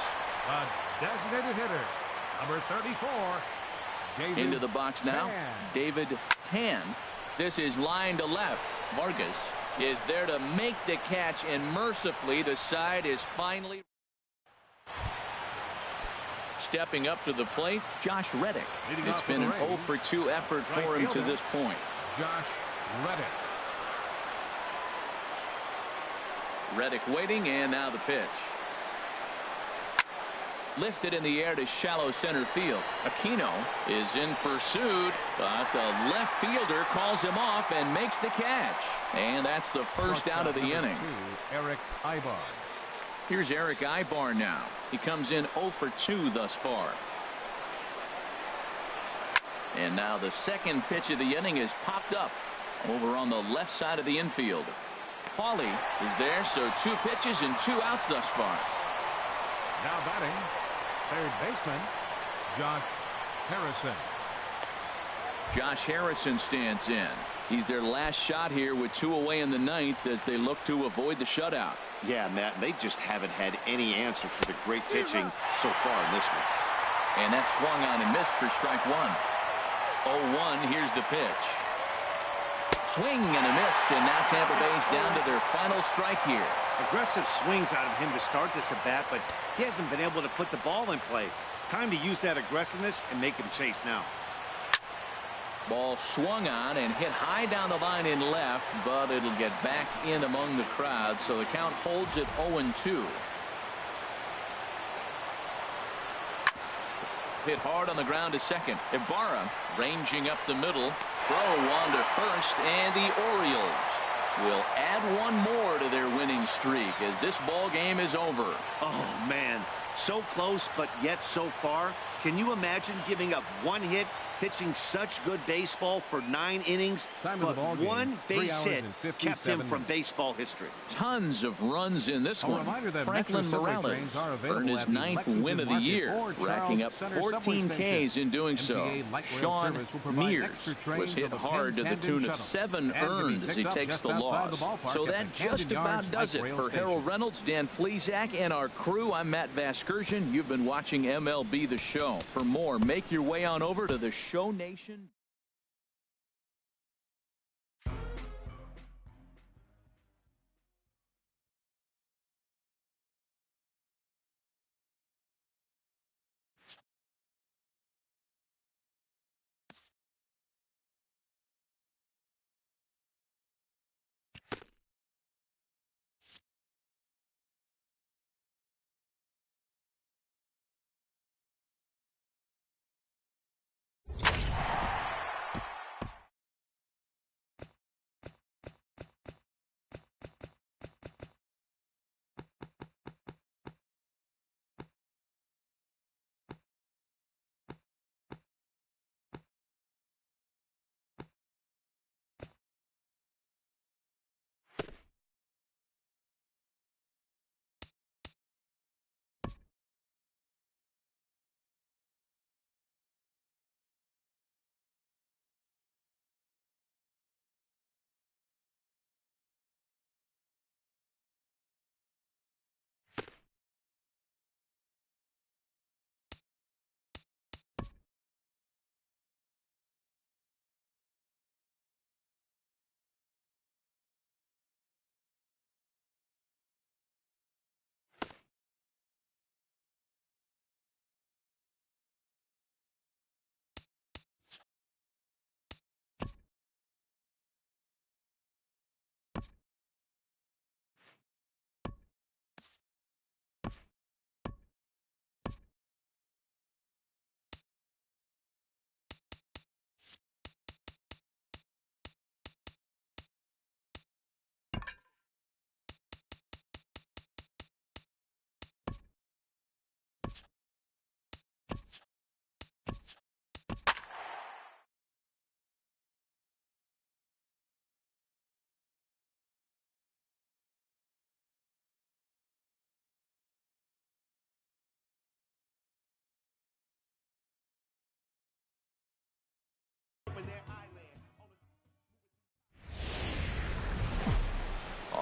A designated hitter, number 34. David into the box now. Tan. David Tan. This is line to left. Vargas is there to make the catch, and mercifully the side is finally stepping up to the plate. Josh Reddick. It's been an 0-for-2 effort for him to this point. Josh Reddick. Reddick waiting, and now the pitch. Lifted in the air to shallow center field. Aquino is in pursuit, but the left fielder calls him off and makes the catch. And that's the first out of the inning. Eric Ibar. Here's Eric Ibar now. He comes in 0-for-2 thus far. And now the second pitch of the inning is popped up over on the left side of the infield. Paulie is there, so 2 pitches and 2 outs thus far. Now batting, third baseman, Josh Harrison. Josh Harrison stands in. He's their last shot here with 2 away in the 9th as they look to avoid the shutout. Yeah, Matt, they just haven't had any answer for the great pitching so far in this one. And that swung on and missed for strike 1. 0-1, here's the pitch. Swing and a miss, and now Tampa Bay's down to their final strike here. Aggressive swings out of him to start this at bat, but he hasn't been able to put the ball in play. Time to use that aggressiveness and make him chase now. Ball swung on and hit high down the line in left, but it'll get back in among the crowd, so the count holds at 0-2. Hit hard on the ground to second. Ibarra ranging up the middle. Throw on to first, and the Orioles will add 1 more to their winning streak as this ball game is over. Oh, man. So close, but yet so far. Can you imagine giving up 1 hit, pitching such good baseball for 9 innings, but 1 base hit kept him from baseball history? Tons of runs in this one. Franklin Morales earned his 9th win of the year, racking up 14 Ks in doing so. Sean Mears was hit hard to the tune of 7 earned as he takes the loss. So that just about does it for Harold Reynolds, Dan Plesac, and our crew. I'm Matt Vasgersian. You've been watching MLB The Show. For more, make your way on over to the Show Nation.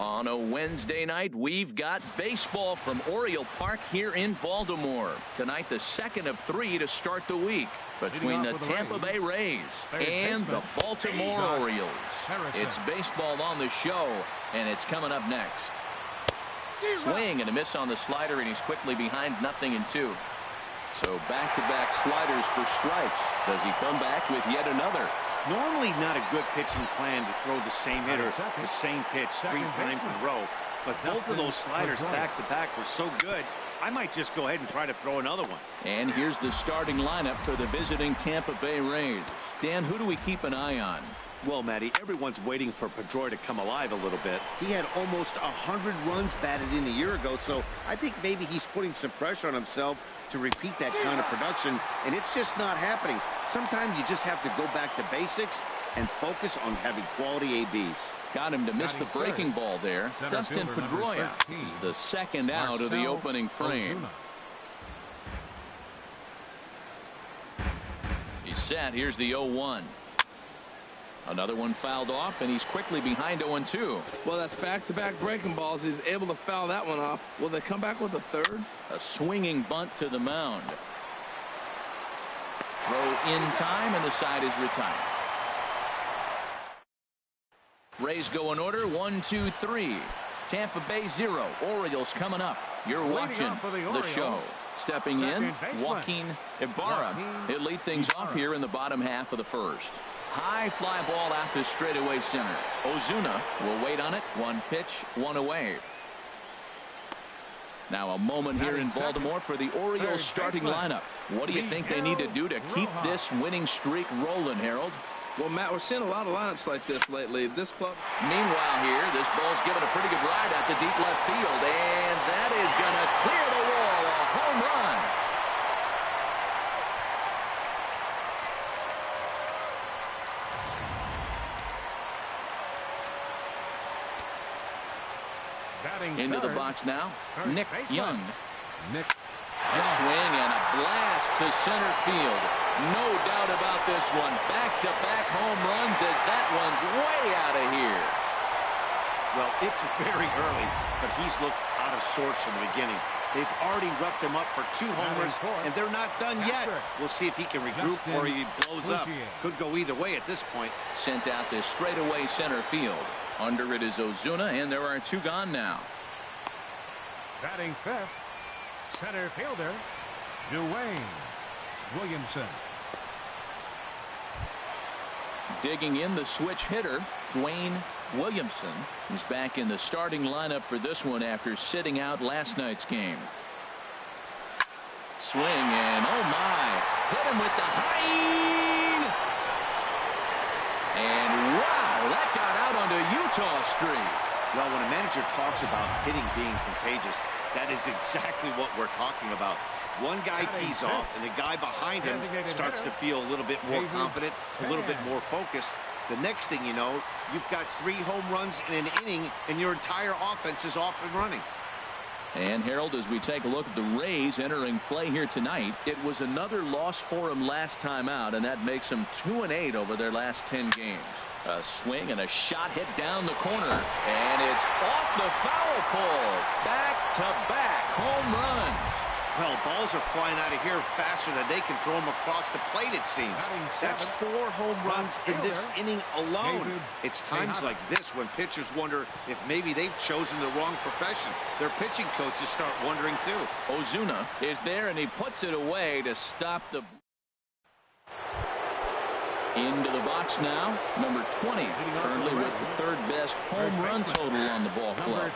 On a Wednesday night, we've got baseball from Oriole Park here in Baltimore. Tonight, the second of 3 to start the week between the Tampa Bay Rays and the Baltimore Orioles. It's baseball on the show, and it's coming up next. Swing and a miss on the slider, and he's quickly behind 0-2. So back-to-back sliders for strikes. Does he come back with yet another? Normally not a good pitching plan to throw the same hitter the same pitch 3 times in a row. But both of those sliders back-to-back were so good, I might just go ahead and try to throw another one. And here's the starting lineup for the visiting Tampa Bay Rays. Dan, who do we keep an eye on? Well, Matty, everyone's waiting for Pedroia to come alive a little bit. He had almost 100 runs batted in a year ago, so I think maybe he's putting some pressure on himself to repeat that kind of production, and it's just not happening. Sometimes you just have to go back to basics and focus on having quality ABs. Got him to miss the breaking ball there. Dustin Pedroia is the second out of the opening frame. He's set. Here's the 0-1. Another one fouled off, and he's quickly behind 0-2. Well, that's back-to-back breaking balls. He's able to foul that one off. Will they come back with a third? A swinging bunt to the mound. Throw in time, and the side is retired. Rays go in order. 1, 2, 3. Tampa Bay 0. Orioles coming up. You're watching the show. Stepping in, Joaquin Ibarra. He'll lead things off here in the bottom half of the first. High fly ball out to straightaway center. Ozuna will wait on it. 1 pitch, 1 away. Now a moment here in Baltimore for the Orioles starting lineup. What do you think they need to do to keep this winning streak rolling, Harold? Well, Matt, we're seeing a lot of lineups like this lately. This club. Meanwhile here, this ball's given a pretty good ride out to deep left field, and that is going to clear the wall. A home run. Into the box now, Nick Young. A swing and a blast to center field. No doubt about this one. Back-to-back home runs as that one's way out of here. Well, it's very early, but he's looked out of sorts from the beginning. They've already roughed him up for 2 homers, and they're not done yet. We'll see if he can regroup or he blows up. Could go either way at this point. Sent out to straightaway center field. Under it is Ozuna, and there are 2 gone now. Batting 5th, center fielder, Dwayne Williamson. Digging in the switch hitter, Dwayne Williamson, who's back in the starting lineup for this one after sitting out last night's game. Swing and oh my, hit him with the high. And wow, that got out onto Utah Street. Well, when a manager talks about hitting being contagious, that is exactly what we're talking about. One guy tees off, and the guy behind him starts to feel a little bit more confident, a little bit more focused. The next thing you know, you've got 3 home runs in an inning, and your entire offense is off and running. And Harold, as we take a look at the Rays entering play here tonight, it was another loss for them last time out, and that makes them 2-8 over their last 10 games. A swing and a shot hit down the corner, and it's off the foul pole. Back-to-back home runs. Well, balls are flying out of here faster than they can throw them across the plate, it seems. That's 4 home runs in this inning alone. It's times like this when pitchers wonder if maybe they've chosen the wrong profession. Their pitching coaches start wondering, too. Ozuna is there, and he puts it away to stop the... Into the box now, number 20, currently with the 3rd best home run total on the ball club.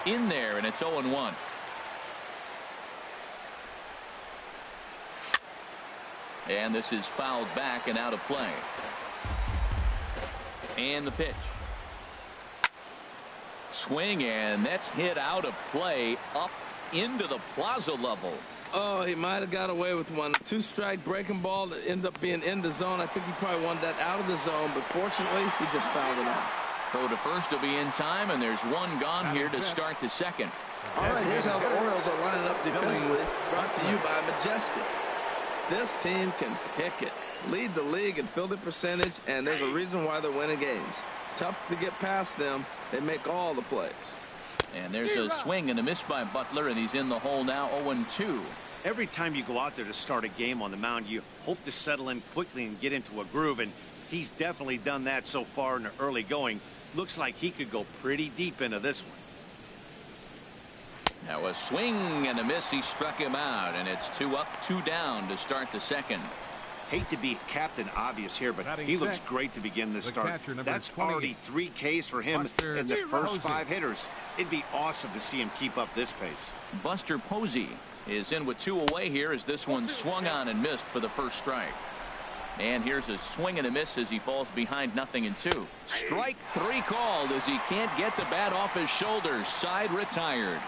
In there, and it's 0-1. And this is fouled back and out of play. And the pitch. Swing, and that's hit out of play up into the plaza level. Oh, he might have got away with one. 2-strike breaking ball that ended up being in the zone. I think he probably wanted that out of the zone, but fortunately, he just fouled it out. Throw to first will be in time, and there's 1 gone here to start the second. All right, here's how the Orioles are lining up defensively. Brought to you by Majestic. This team can pick it, lead the league in fielding percentage, and there's a reason why they're winning games. Tough to get past them. They make all the plays. And there's a swing and a miss by Butler, and he's in the hole now, 0-2. Every time you go out there to start a game on the mound, you hope to settle in quickly and get into a groove, and he's definitely done that so far in the early going. Looks like he could go pretty deep into this one. Now a swing and a miss. He struck him out, and it's 2 up, 2 down to start the second. Hate to be Captain Obvious here, but he looks great to begin this start. That's already 3 Ks for him in the first 5 hitters. It'd be awesome to see him keep up this pace. Buster Posey is in with 2 away here as this one swung on and missed for the first strike. And here's a swing and a miss as he falls behind 0-2. Strike 3 called as he can't get the bat off his shoulders. Side retired.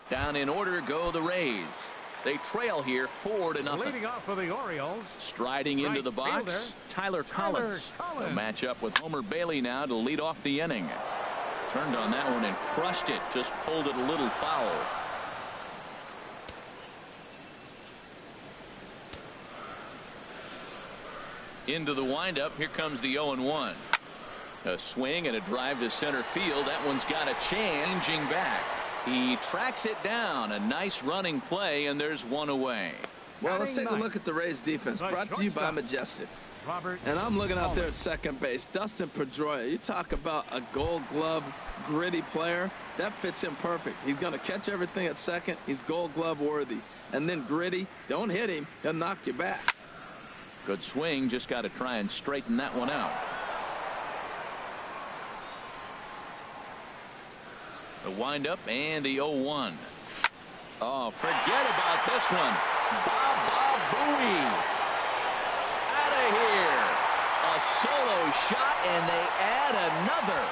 Down in order go the Rays. They trail here 4-0. Leading off for the Orioles. Striding into the box, Tyler Collins. Will match up with Homer Bailey now to lead off the inning. Turned on that one and crushed it. Just pulled it a little foul. Into the windup. Here comes the 0-1. A swing and a drive to center field. That one's got a changing back. He tracks it down. A nice running play, and there's 1 away. Well, let's take a look at the Rays defense, brought to you by Majestic. And I'm looking out there at second base. Dustin Pedroia. You talk about a Gold Glove gritty player. That fits him perfect. He's going to catch everything at second. He's Gold Glove worthy. And then gritty. Don't hit him. He'll knock you back. Good swing. Just got to try and straighten that one out. The windup and the 0-1. Oh, forget about this one. Baba Booey. Out of here. A solo shot, and they add another.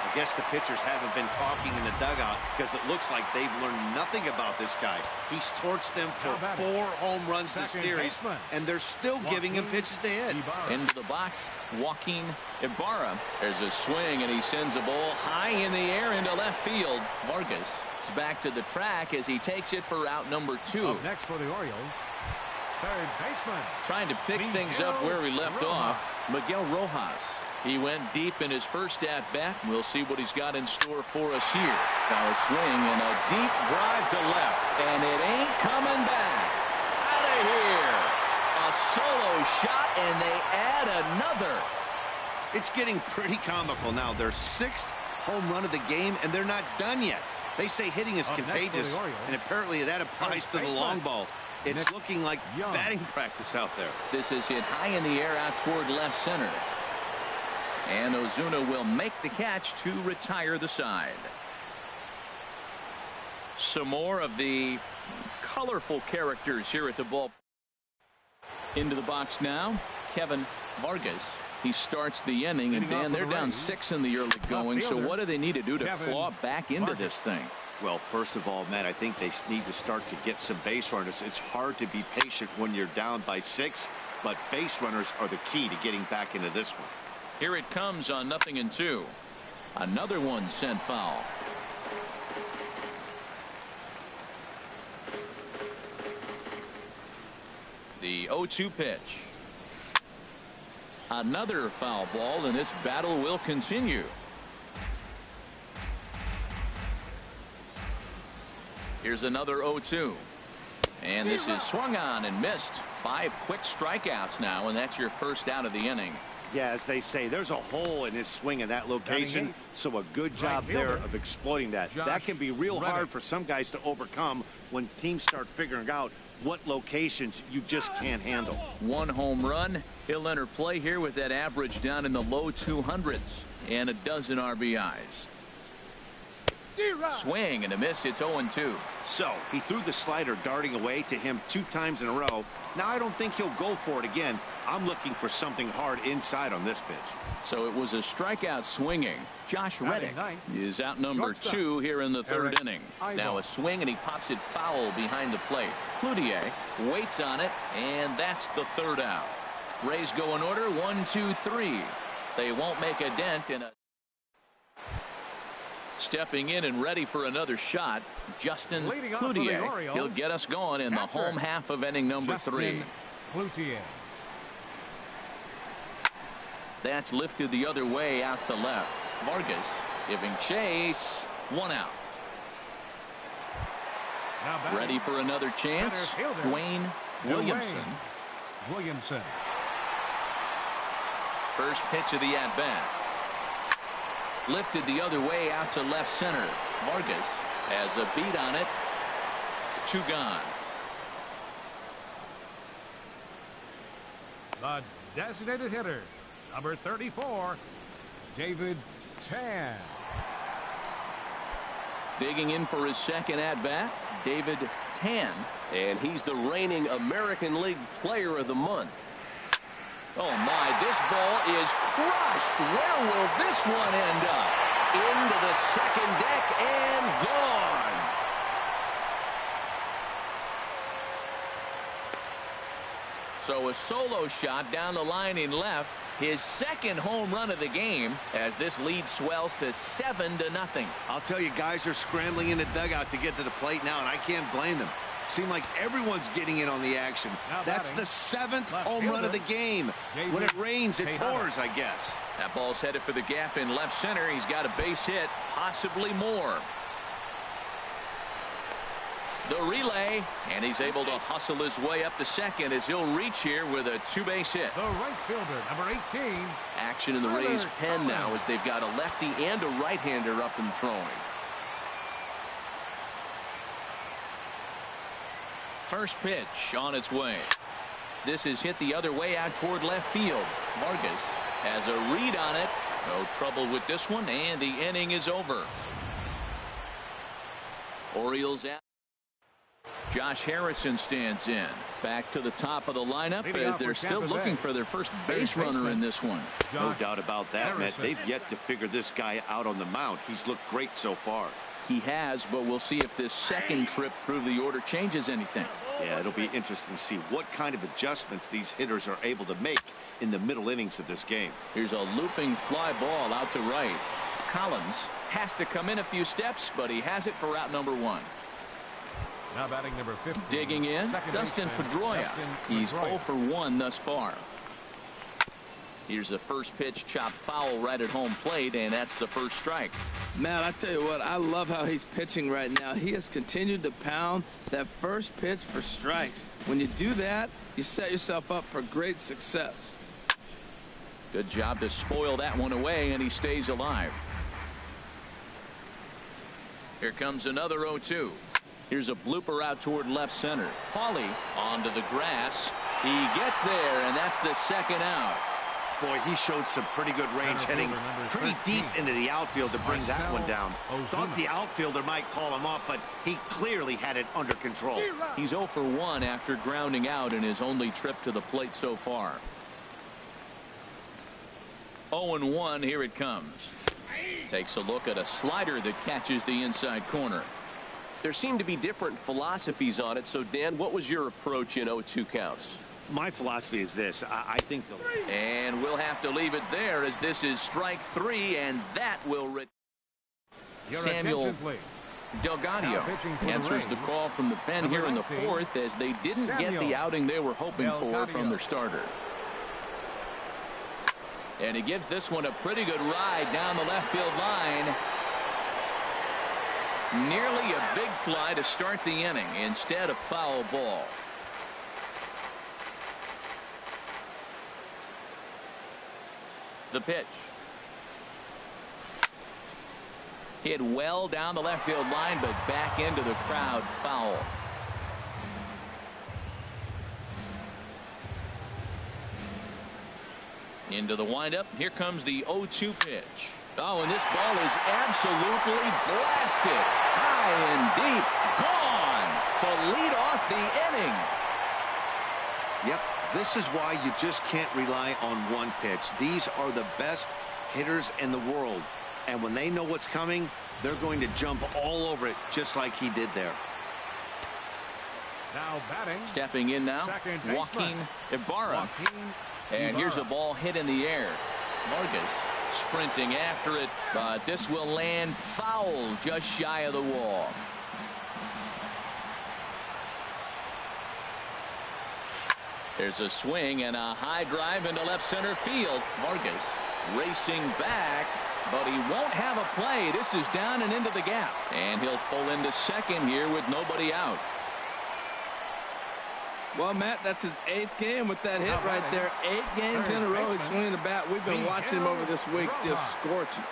I guess the pitchers haven't been talking in the dugout because it looks like they've learned nothing about this guy. He's torched them for 4 home runs this series, and they're still giving him pitches to hit. Into the box, Joaquin Ibarra. There's a swing, and he sends a ball high in the air into left field. Vargas is back to the track as he takes it for out number 2. Up next for the Orioles, third baseman. Trying to pick things up where we left off, Miguel Rojas. He went deep in his first at-bat. We'll see what he's got in store for us here. Now a swing and a deep drive to left, and it ain't coming back. Out of here. A solo shot, and they add another. It's getting pretty comical now. Their 6th home run of the game, and they're not done yet. They say hitting is contagious, and apparently that applies to the long ball. It's looking like batting practice out there. This is hit high in the air out toward left center. And Ozuna will make the catch to retire the side. Some more of the colorful characters here at the ball. Into the box now, Kevin Vargas. He starts the inning, and Dan, they're down 6 in the early going. So what do they need to do to claw back into this thing? Well, first of all, Matt, I think they need to start to get some base runners. It's hard to be patient when you're down by 6, but base runners are the key to getting back into this one. Here it comes on 0-2. Another one sent foul. The 0-2 pitch. Another foul ball, and this battle will continue. Here's another 0-2. And this is swung on and missed. 5 quick strikeouts now, and that's your first out of the inning. Yeah, as they say, there's a hole in his swing in that location, so a good job there of exploiting that. That can be real hard for some guys to overcome when teams start figuring out what locations you just can't handle. 1 home run. He'll enter play here with that average down in the low 200s and a dozen RBIs. Swing and a miss. It's 0-2. So he threw the slider darting away to him 2 times in a row. Now I don't think he'll go for it again. I'm looking for something hard inside on this pitch. So it was a strikeout swinging. Josh Reddick is out number 2 here in the 3rd inning. Now a swing, and he pops it foul behind the plate. Cloutier waits on it, and that's the 3rd out. Rays go in order 1, 2, 3. They won't make a dent in a. Stepping in and ready for another shot, Justin Cloutier. He'll get us going in the home half of inning number 3. That's lifted the other way out to left. Vargas giving chase. 1 out. Ready for another chance. Dwayne Williamson. First pitch of the at-bat. Lifted the other way out to left center. Vargas has a beat on it. 2 gone. The designated hitter, number 34, David Tan. Digging in for his second at-bat, David Tan. And he's the reigning American League Player of the Month. Oh, my, this ball is crushed. Where will this one end up? Into the second deck and gone. So a solo shot down the line in left. His second home run of the game as this lead swells to 7-0. I'll tell you, guys are scrambling in the dugout to get to the plate now, and I can't blame them. Seems like everyone's getting in on the action. That's the 7th home run of the game. When it rains, it pours, I guess. That ball's headed for the gap in left center. He's got a base hit, possibly more. The relay, and he's able to hustle his way up to second as he'll reach here with a 2-base hit. The right fielder, number 18. Action in the Rays' pen now as they've got a lefty and a right-hander up and throwing. First pitch on its way. This is hit the other way out toward left field. Vargas has a read on it. No trouble with this one, and the inning is over. Orioles out. Josh Harrison stands in. Back to the top of the lineup as they're still looking for their first base runner in this one. No doubt about that, Matt. They've yet to figure this guy out on the mound. He's looked great so far. He has, but we'll see if this second trip through the order changes anything. Yeah, it'll be interesting to see what kind of adjustments these hitters are able to make in the middle innings of this game. Here's a looping fly ball out to right. Collins has to come in a few steps, but he has it for out number 1. Now batting number 50. Digging in, Dustin Pedroia. He's 0 for 1 thus far. Here's the first pitch chopped foul right at home plate, and that's the first strike. Matt, I tell you what, I love how he's pitching right now. He has continued to pound that first pitch for strikes. When you do that, you set yourself up for great success. Good job to spoil that one away, and he stays alive. Here comes another 0-2. Here's a blooper out toward left center. Pauly onto the grass. He gets there, and that's the second out. Boy, he showed some pretty good range, heading pretty deep into the outfield to bring that one down. Thought the outfielder might call him off, but he clearly had it under control. He's 0 for 1 after grounding out in his only trip to the plate so far. 0-1, here it comes. Takes a look at a slider that catches the inside corner. There seem to be different philosophies on it. So, Dan, what was your approach in 0-2 counts? My philosophy is this. I think and we'll have to leave it there as this is strike 3, and that will Samuel Delgado answers the call from the pen here in the 4th as they didn't get the outing they were hoping for from their starter. And he gives this one a pretty good ride down the left field line. Nearly a big fly to start the inning instead of foul ball. The pitch. Hit well down the left field line, but back into the crowd, foul. Into the windup. Here comes the 0-2 pitch. Oh, and this ball is absolutely blasted. High and deep. Gone to lead off the inning. Yep, this is why you just can't rely on one pitch. These are the best hitters in the world. And when they know what's coming, they're going to jump all over it just like he did there. Now batting. Stepping in now, Joaquin Ibarra. And here's a ball hit in the air. Vargas sprinting after it, but this will land foul just shy of the wall. There's a swing and a high drive into left center field. Vargas racing back, but he won't have a play. This is down and into the gap, and he'll pull into second here with nobody out. Well, Matt, that's his 8th game with that hit right there. 8 games in a row he's swinging the bat. We've been watching him over this week just scorching.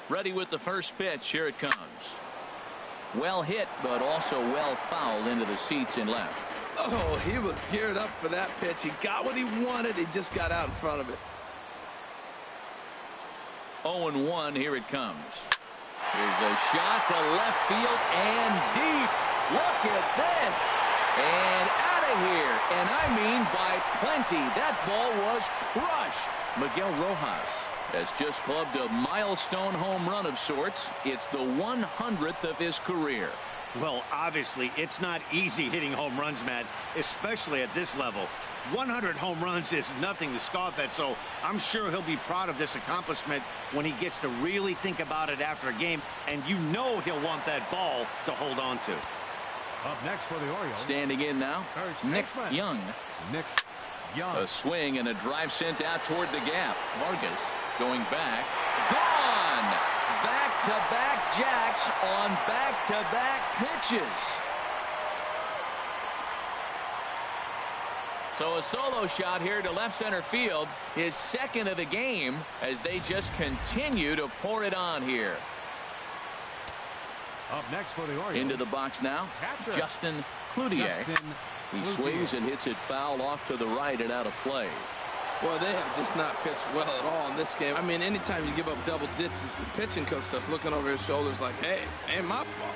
Ready with the first pitch. Here it comes. Well hit, but also well fouled into the seats in left. Oh, he was geared up for that pitch. He got what he wanted. He just got out in front of it. 0-1. Here it comes. Here's a shot to left field and deep. Look at this. And out of here. And I mean by plenty. That ball was crushed. Miguel Rojas has just clubbed a milestone home run of sorts. It's the 100th of his career. Well, obviously, it's not easy hitting home runs, Matt, especially at this level. 100 home runs is nothing to scoff at, so I'm sure he'll be proud of this accomplishment when he gets to really think about it after a game, and you know he'll want that ball to hold on to. Up next for the Orioles. Standing in now, Nick Young. Nick Young. A swing and a drive sent out toward the gap. Vargas going back. Gone! Back-to-back jacks on back-to-back pitches. So a solo shot here to left center field, his 2nd of the game, as they just continue to pour it on here. Up next for the Orioles. Into the box now, Catcher. Justin Cloutier. He swings and hits it foul off to the right and out of play. Well, they have just not pitched well at all in this game. I mean, anytime you give up double digits, the pitching coach starts looking over his shoulders like, hey, ain't my fault.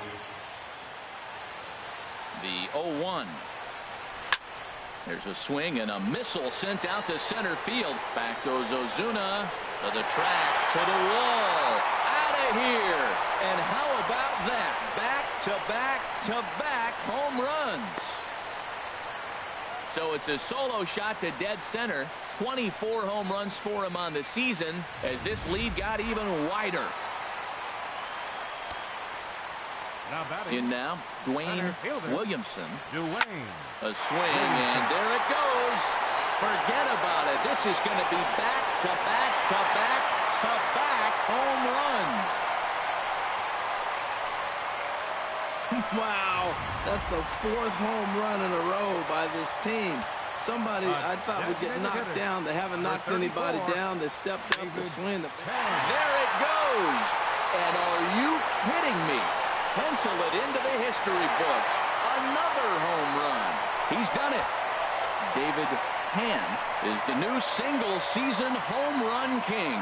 The 0-1. There's a swing and a missile sent out to center field. Back goes Ozuna to the track, to the wall. Out of here. And how about that? Back-to-back-to-back home runs. So it's a solo shot to dead center. 24 home runs for him on the season as this lead got even wider. Now batting. In now, Dwayne Williamson. Dwayne. A swing, and there it goes. Forget about it. This is going to be back-to-back-to-back-to-back home runs. Wow, that's the 4th home run in a row by this team. Somebody I thought would get knocked down. They haven't knocked anybody down. They stepped up to swing. There it goes. And are you kidding me? Pencil it into the history books. Another home run. He's done it. David Tan is the new single-season home run king.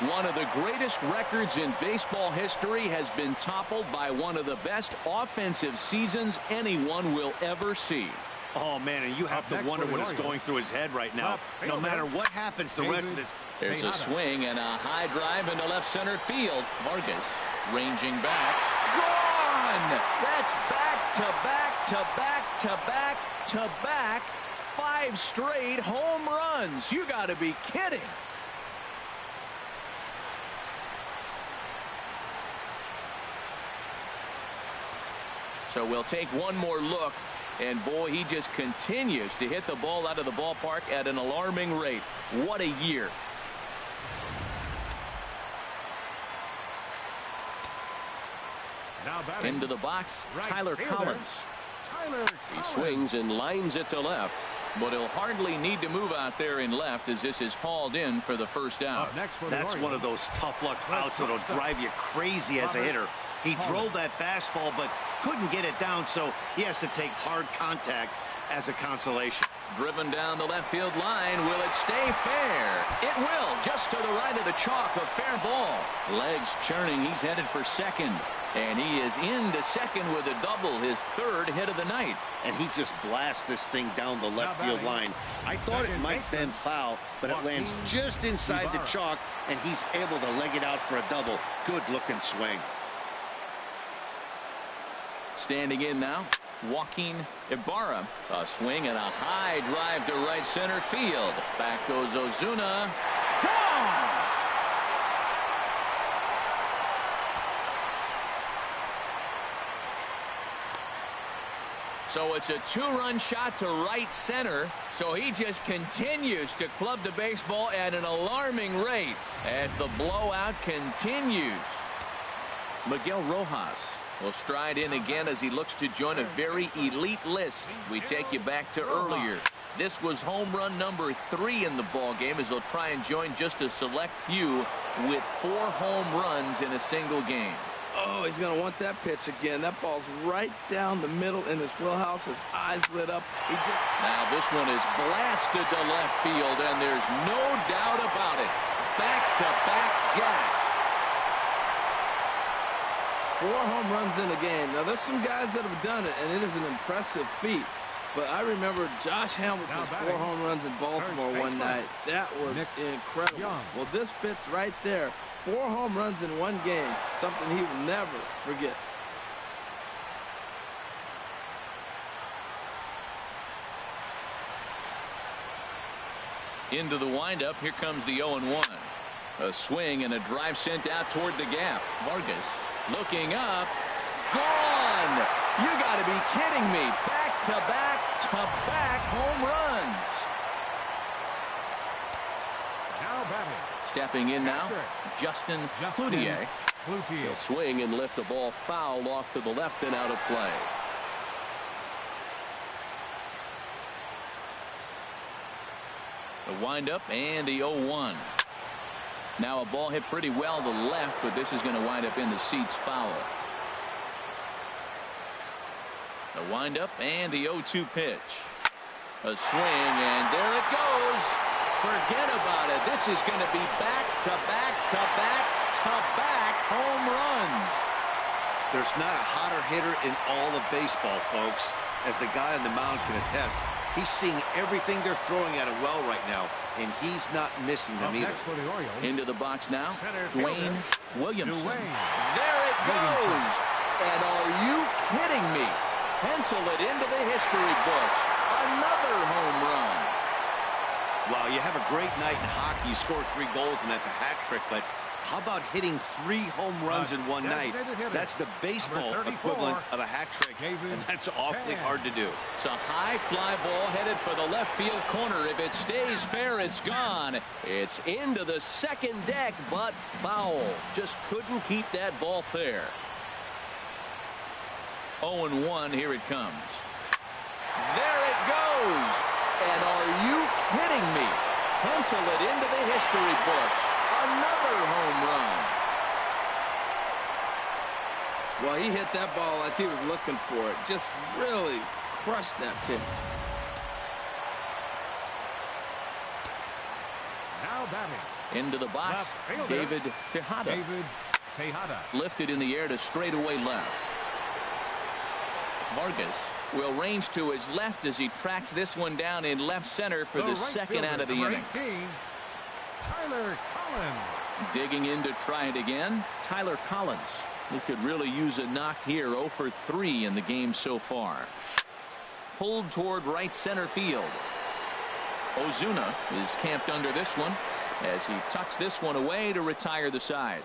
One of the greatest records in baseball history has been toppled by one of the best offensive seasons anyone will ever see. Oh, man, and you have to wonder what is going through his head right now. No matter what happens the rest of this. There's a swing and a high drive into left center field. Vargas ranging back. Gone! That's back-to-back-to-back-to-back-to-back 5 straight home runs. You got to be kidding. So we'll take one more look. And boy, he just continues to hit the ball out of the ballpark at an alarming rate. What a year. Now batting. Into the box, Right Tyler fielder. Collins. Tyler He Collins. swings and lines it to left. But he'll hardly need to move out there in left as this is hauled in for the first out. Up next for the That's Orioles. one of those tough luck outs that'll drive you crazy as a hitter. He drove that fastball but couldn't get it down, so he has to take hard contact as a consolation. Driven down the left field line. Will it stay fair? It will. Just to the right of the chalk. A fair ball. Legs churning. He's headed for second. And he is into second with a double. His 3rd hit of the night. And he just blasts this thing down the left field line. I thought it might bend foul, but it lands just inside the chalk, and he's able to leg it out for a double. Good looking swing. Standing in now, Joaquin Ibarra. A swing and a high drive to right center field. Back goes Ozuna. Gone! So it's a two-run shot to right center. So he just continues to club the baseball at an alarming rate as the blowout continues. Miguel Rojas will stride in again as he looks to join a very elite list. We take you back to earlier. This was home run number 3 in the ball game as they'll try and join just a select few with 4 home runs in a single game. Oh, he's going to want that pitch again. That ball's right down the middle in his wheelhouse. His eyes lit up. Now this one is blasted to left field, and there's no doubt about it. Back-to-back jacks. 4 home runs in a game. Now, there's some guys that have done it, and it is an impressive feat. But I remember Josh Hamilton's 4 home runs in Baltimore one night. That was incredible. Well, this fits right there. 4 home runs in one game, something he will never forget. Into the windup, here comes the 0-1. A swing and a drive sent out toward the gap. Vargas looking up. Gone! You got to be kidding me. Back-to-back home runs. Now batting. Stepping in now, Justin Cloutier. He'll swing and lift the ball foul off to the left and out of play. The windup and the 0-1. Now a ball hit pretty well to the left, but this is going to wind up in the seats foul. The windup and the 0-2 pitch. A swing, and there it goes. Forget about it. This is going to be back-to-back home runs. There's not a hotter hitter in all of baseball, folks. As the guy on the mound can attest, he's seeing everything they're throwing at him well right now, and he's not missing them either. Into the box now, Dwayne Williamson. There it goes. And are you kidding me? Pencil it into the history books. Another home run. Wow, you have a great night in hockey. You score 3 goals, and that's a hat trick. But how about hitting 3 home runs in one night? That's the baseball equivalent of a hat trick, and that's awfully hard to do. It's a high fly ball headed for the left field corner. If it stays fair, it's gone. It's into the second deck, but foul. Just couldn't keep that ball fair. 0-1, here it comes. There it goes. And are you kidding me? Pencil it into the history books. Another home run. Well, he hit that ball like he was looking for it. Just really crushed that pitch. Now batting. Into the box, David Tejada. Lifted in the air to straightaway left. Vargas will range to his left as he tracks this one down in left center for the second out of the inning. Tyler Collins. Digging in to try it again, Tyler Collins. He could really use a knock here. 0 for 3 in the game so far. Pulled toward right center field. Ozuna is camped under this one as he tucks this one away to retire the side.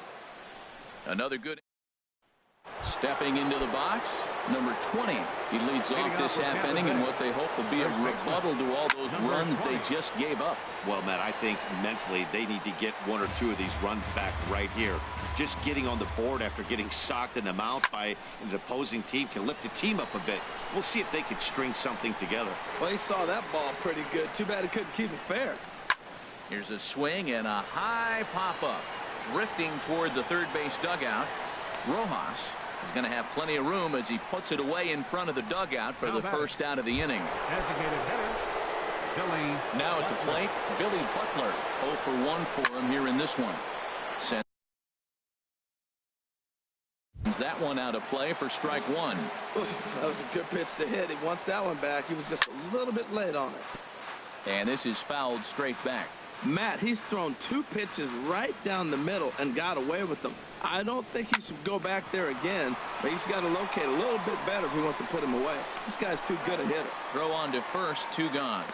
Another good. Stepping into the box, number 20. He leads off this half inning in what they hope will be a rebuttal to all those runs they just gave up. Well, Matt, I think mentally they need to get 1 or 2 of these runs back right here. Just getting on the board after getting socked in the mouth by an opposing team can lift the team up a bit. We'll see if they can string something together. Well, he saw that ball pretty good. Too bad he couldn't keep it fair. Here's a swing and a high pop-up. Drifting toward the third base dugout. Rojas is going to have plenty of room as he puts it away in front of the dugout for the first out of the inning. Now at the plate, Billy Butler. 0 for 1 for him here in this one. Sends that one out of play for strike 1. That was a good pitch to hit. He wants that one back. He was just a little bit late on it. And this is fouled straight back. Matt, he's thrown 2 pitches right down the middle and got away with them. I don't think he should go back there again, but he's got to locate a little bit better if he wants to put him away. This guy's too good a hitter. Throw on to first, 2 gone.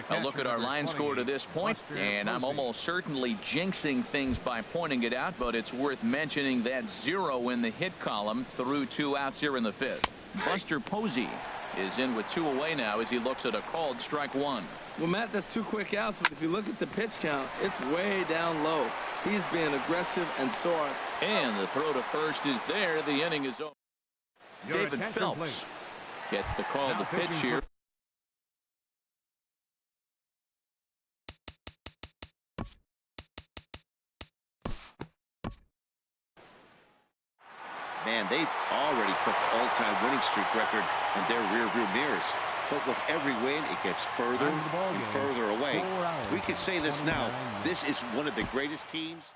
A look at our line score to this point, and I'm almost certainly jinxing things by pointing it out, but it's worth mentioning that 0 in the hit column through 2 outs here in the 5th. Buster Posey is in with 2 away now as he looks at a called strike 1. Well, Matt, that's 2 quick outs, but if you look at the pitch count, it's way down low. He's being aggressive and sore. And the throw to first is there. The inning is over. David Phelps please. gets the call Now to pitch here. Man, they've already put the all-time winning streak record in their rearview mirrors. But with every win, it gets further and further away. We could say this now. This is one of the greatest teams